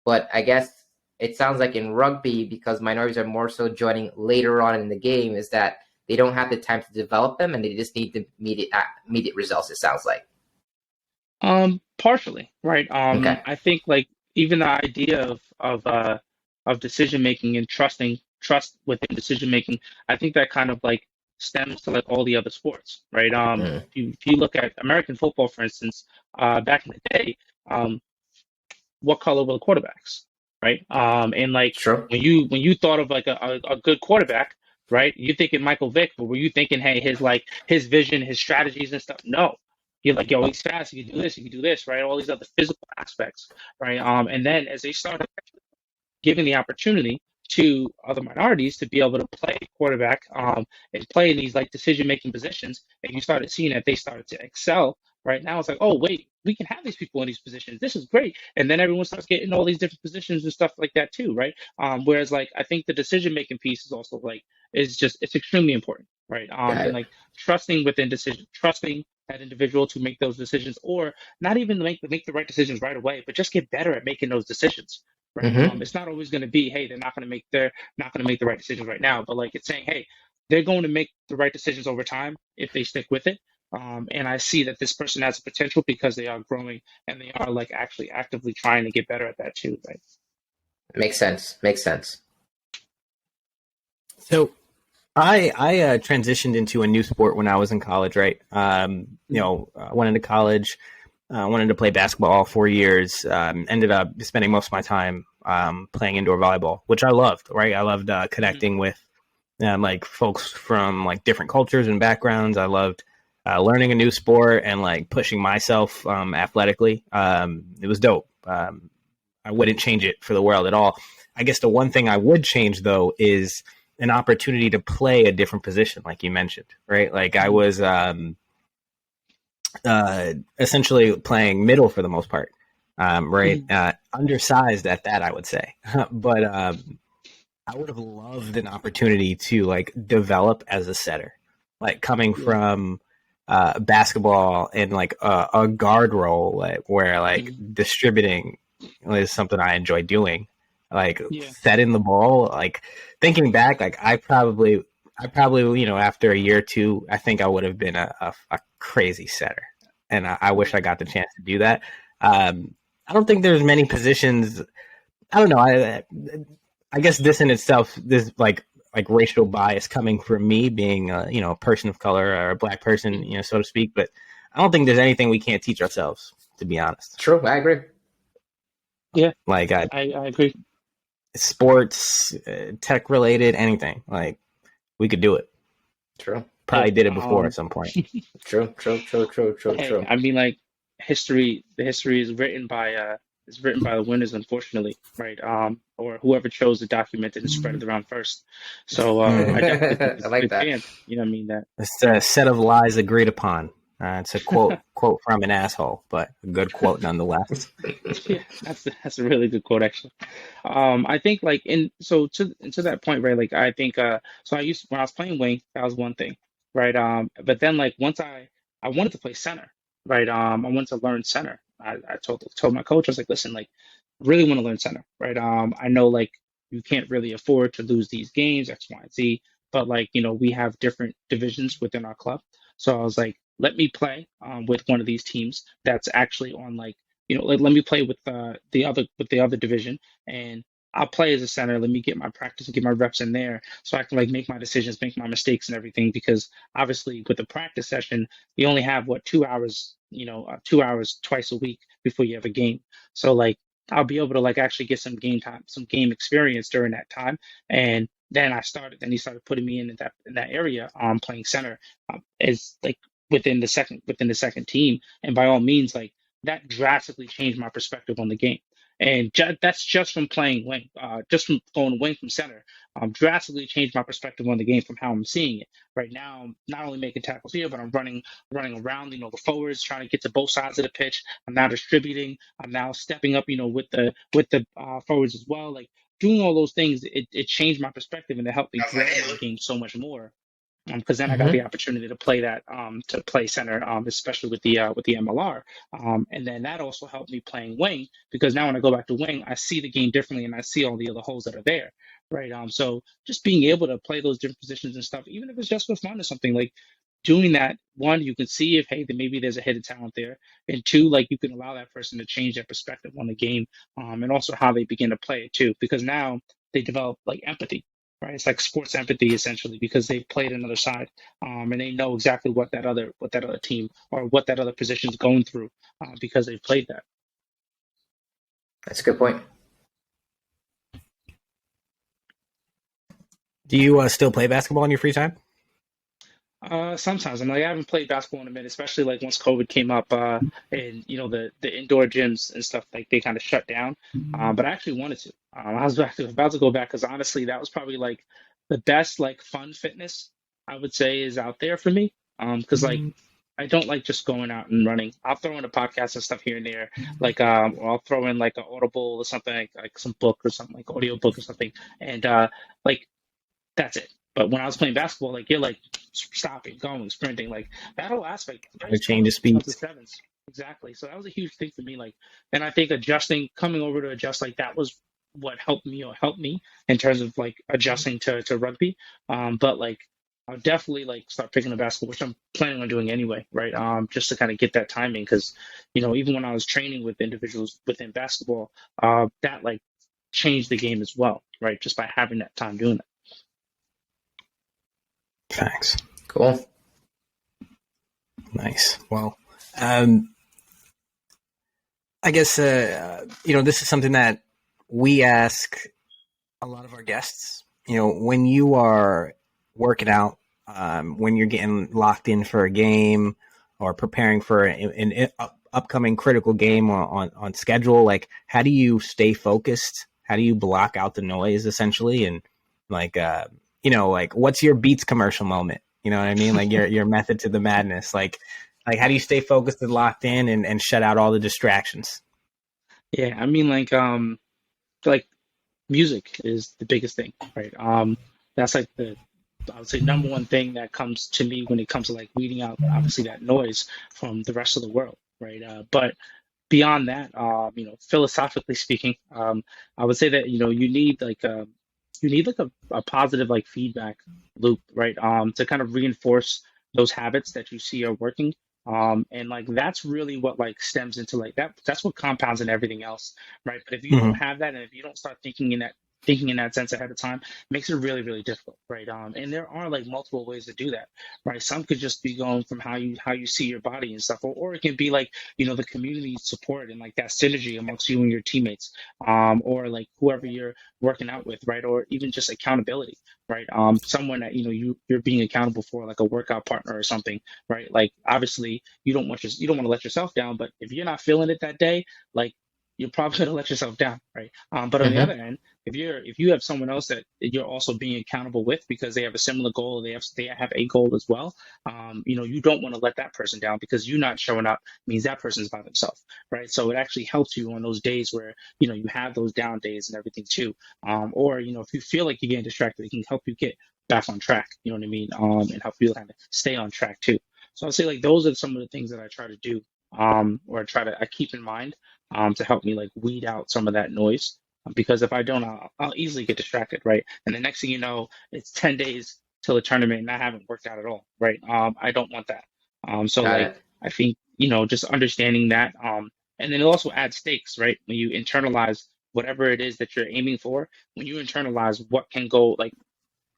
But I guess it sounds like in rugby, because minorities are more so joining later on in the game, is that they don't have the time to develop them and they just need the immediate results, it sounds like. Partially, right. Okay. I think like even the idea of decision making and trust within decision making, I think that kind of like stems to like all the other sports, right? If you look at American football, for instance, back in the day, um, what color were the quarterbacks, right? And like Sure. when you thought of like a good quarterback, right? You thinking Michael Vick, but were you thinking, hey, his vision, his strategies and stuff? No. You're like, yo, he's fast. He can do this. He can do this, right? All these other physical aspects, right? And then as they started giving the opportunity to other minorities to be able to play quarterback and play in these like decision making positions, and you started seeing that they started to excel. Right now, it's like, oh wait, we can have these people in these positions. This is great, and then everyone starts getting all these different positions and stuff like that too, right? Whereas, like, I think the decision making piece is also like it's extremely important, right? Got And it. like trusting within decision, trusting that individual to make those decisions, or not even make the right decisions right away, but just get better at making those decisions, right? Mm-hmm. It's not always going to be, hey, they're not going to make the right decisions right now, but like it's saying, hey, they're going to make the right decisions over time if they stick with it. And I see that this person has a potential because they are growing and they are like actually actively trying to get better at that too, right? Makes sense. Makes sense. So I transitioned into a new sport when I was in college, right? I went into college, wanted to play basketball all 4 years. Ended up spending most of my time playing indoor volleyball, which I loved, right? I loved connecting with like folks from like different cultures and backgrounds. I loved learning a new sport and like pushing myself athletically. It was dope. I wouldn't change it for the world at all. I guess the one thing I would change though is an opportunity to play a different position, like you mentioned, right? Like I was essentially playing middle for the most part, right? Undersized at that, I would say, but I would have loved an opportunity to like develop as a setter, like coming from basketball in like a guard role, like, where like distributing is something I enjoy doing, like Yeah. setting the ball. Like thinking back, like I probably after a year or two, I think I would have been a crazy setter, and I wish I got the chance to do that. I don't think there's many positions. I don't know. I guess this in itself, this like racial bias coming from me being a person of color or a black person, so to speak. But I don't think there's anything we can't teach ourselves, to be honest. True. I agree. Yeah. Like I agree. sports, tech related, anything. Like we could do it. True. Probably Yeah. did it before at some point. True. Hey, I mean, like the history is written by the winners, unfortunately, right? Or whoever chose to document it and spread it around first. So I definitely think I it's a like good that. chance. You know what I mean? That It's a set of lies agreed upon. It's a quote from an asshole, but a good quote nonetheless. yeah, that's a really good quote actually. I think like to that point, right? Like I think so I used when I was playing wing, that was one thing, right? But then like once I wanted to play center, right? I wanted to learn center. I told my coach, I was like, listen, like really want to learn center, right? I know like you can't really afford to lose these games, X, Y, and Z, but like we have different divisions within our club. So I was like, let me play with one of these teams that's actually on like like let me play with the other division, and I'll play as a center. Let me get my practice and get my reps in there, so I can like make my decisions, make my mistakes, and everything. Because obviously, with the practice session, you only have what 2 hours, 2 hours twice a week before you have a game. So like I'll be able to like actually get some game time, some game experience during that time, and then he started putting me in that area playing center as like within the second team, and by all means like that drastically changed my perspective on the game. And that's just from playing wing, just from going wing from center. Drastically changed my perspective on the game from how I'm seeing it. Right now, I'm not only making tackles here, but I'm running around, the forwards, trying to get to both sides of the pitch. I'm now distributing. I'm now stepping up, with the forwards as well. Like doing all those things, it changed my perspective and it helped me grow in the game so much more. Because then I got the opportunity to play to play center, especially with the MLR, and then that also helped me playing wing, because now when I go back to wing, I see the game differently and I see all the other holes that are there, right? So just being able to play those different positions and stuff, even if it's just for fun or something, like doing that, one, you can see if hey, then maybe there's a hidden talent there, and two, like you can allow that person to change their perspective on the game, and also how they begin to play it too, because now they develop like empathy, right? It's like sports empathy essentially, because they've played another side, and they know exactly what that other team or what that other position is going through, because they've played that. That's a good point. Do you still play basketball in your free time? Sometimes I haven't played basketball in a minute, especially like once COVID came up, and the indoor gyms and stuff, like they kind of shut down. But I actually wanted to. I was about to go back, because honestly, that was probably like the best like fun fitness I would say is out there for me. Because like I don't like just going out and running. I'll throw in a podcast and stuff here and there, like or I'll throw in like an Audible or something, like some book or something, like audio book or something, and like that's it. But when I was playing basketball, like you're like stopping, going, sprinting, like that whole aspect, very The change similar of to the speeds. sevens. Exactly. So that was a huge thing for me. Like, and I think coming over to adjust, like that was what helped me in terms of like adjusting to rugby. But like I'll definitely like start picking up basketball, which I'm planning on doing anyway, right? Just to kind of get that timing, because even when I was training with individuals within basketball, that like changed the game as well, right? Just by having that time doing that. Thanks. Cool. Nice. Well, I guess this is something that we ask a lot of our guests. When you are working out, when you're getting locked in for a game or preparing for an upcoming critical game on schedule, like how do you stay focused? How do you block out the noise essentially? And like what's your Beats commercial moment? You know what I mean? Like your method to the madness. Like how do you stay focused and locked in and shut out all the distractions? Yeah, I mean like music is the biggest thing, right? That's like I would say number one thing that comes to me when it comes to like weeding out obviously that noise from the rest of the world, right? But beyond that, philosophically speaking, I would say that you need like a positive like feedback loop, right? To kind of reinforce those habits that you see are working. And like that's really what like stems into like that's what compounds in everything else, right? But if you don't have that, and if you don't start thinking in that sense ahead of time, it makes it really, really difficult, right? And there are like multiple ways to do that, right? Some could just be going from how you see your body and stuff, or it can be like the community support and like that synergy amongst you and your teammates, or like whoever you're working out with, right? Or even just accountability, right? Someone that you're being accountable for, like a workout partner or something, right? Like obviously you don't want to let yourself down, but if you're not feeling it that day, like you're probably going to let yourself down, right? But on the other end, if you have someone else that you're also being accountable with because they have a similar goal, they have a goal as well, you don't want to let that person down, because you not showing up means that person's by themselves, right? So it actually helps you on those days where you have those down days and everything too, or if you feel like you're getting distracted, it can help you get back on track, you know what I mean, and help you kind of stay on track too. So I'll say like those are some of the things that I try to do, or I keep in mind, to help me like weed out some of that noise. Because if I don't, I'll easily get distracted, right? And the next thing you know, it's 10 days till the tournament and I haven't worked out at all, right? I don't want that. So Got like it. I think just understanding that, and then it also adds stakes, right? When you internalize whatever it is that you're aiming for, when you internalize what can go like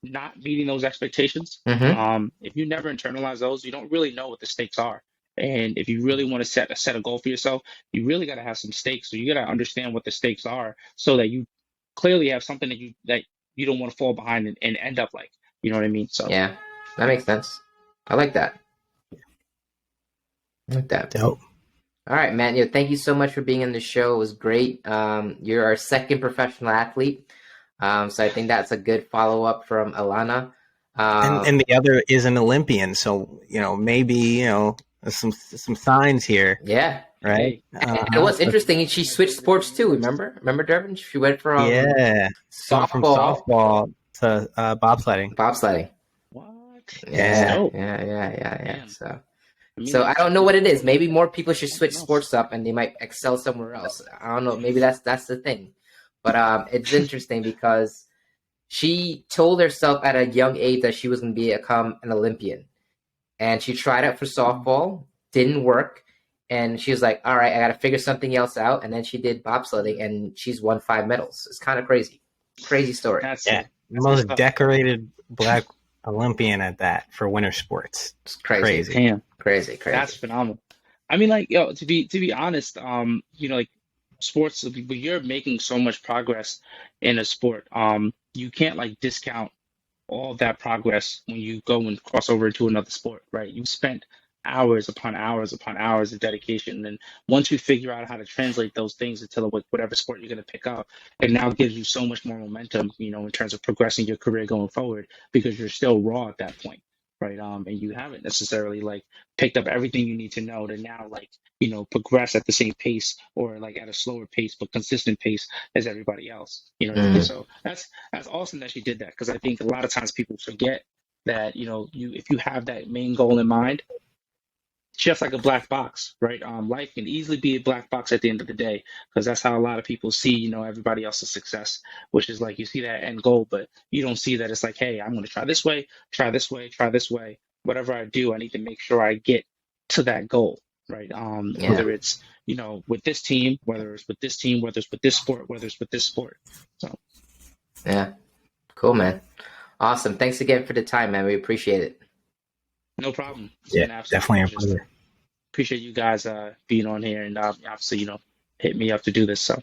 not meeting those expectations, if you never internalize those, you don't really know what the stakes are. And if you really want to set a goal for yourself, you really got to have some stakes. So you got to understand what the stakes are, so that you clearly have something that you don't want to fall behind and end up like. You know what I mean? So Yeah, that makes sense. I like that. I like that. Dope. All right, man. Thank you so much for being on the show. It was great. You're our second professional athlete. So I think that's a good follow-up from Alana. And the other is an Olympian, so maybe there's some signs here, Yeah. right? And what's interesting is she switched sports too. Remember, Dervin? She went from Yeah, went from softball softball to bobsledding. bobsledding. What? Yeah, dope. yeah. Damn. So I don't know what it is. Maybe more people should switch Something else. sports up, and they might excel somewhere else. I don't know. Maybe that's the thing. But it's interesting because she told herself at a young age that she was going to become an Olympian, and she tried out for softball, didn't work, and she was like, "All right, I got to figure something else out." And then she did bobsledding, and she's won 5 medals. It's kind of crazy story. That's Yeah, that's most tough. decorated Black Olympian at that for winter sports. It's crazy. Damn. Crazy. That's phenomenal. I mean, like, to be honest, like sports, when you're making so much progress in a sport, you can't like discount all that progress when you go and cross over into another sport, right? You've spent hours upon hours upon hours of dedication. And once you figure out how to translate those things into whatever sport you're going to pick up, it now gives you so much more momentum, in terms of progressing your career going forward because you're still raw at that point. Right. And you haven't necessarily like picked up everything you need to know to now like, progress at the same pace or like at a slower pace, but consistent pace as everybody else. You know what I mean? So that's awesome that she did that because I think a lot of times people forget that, if you have that main goal in mind, just like a black box, right? Life can easily be a black box at the end of the day because that's how a lot of people see, everybody else's success, which is like you see that end goal, but you don't see that it's like, hey, I'm going to try this way, try this way, try this way. Whatever I do, I need to make sure I get to that goal, right? Whether it's, with this team, whether it's with this team, whether it's with this sport, whether it's with this sport. So, yeah, cool, man. Awesome. Thanks again for the time, man. We appreciate it. no problem. It's Yeah, been an absolute definitely a pleasure. pleasure. Appreciate you guys being on here and obviously, hit me up to do this. So.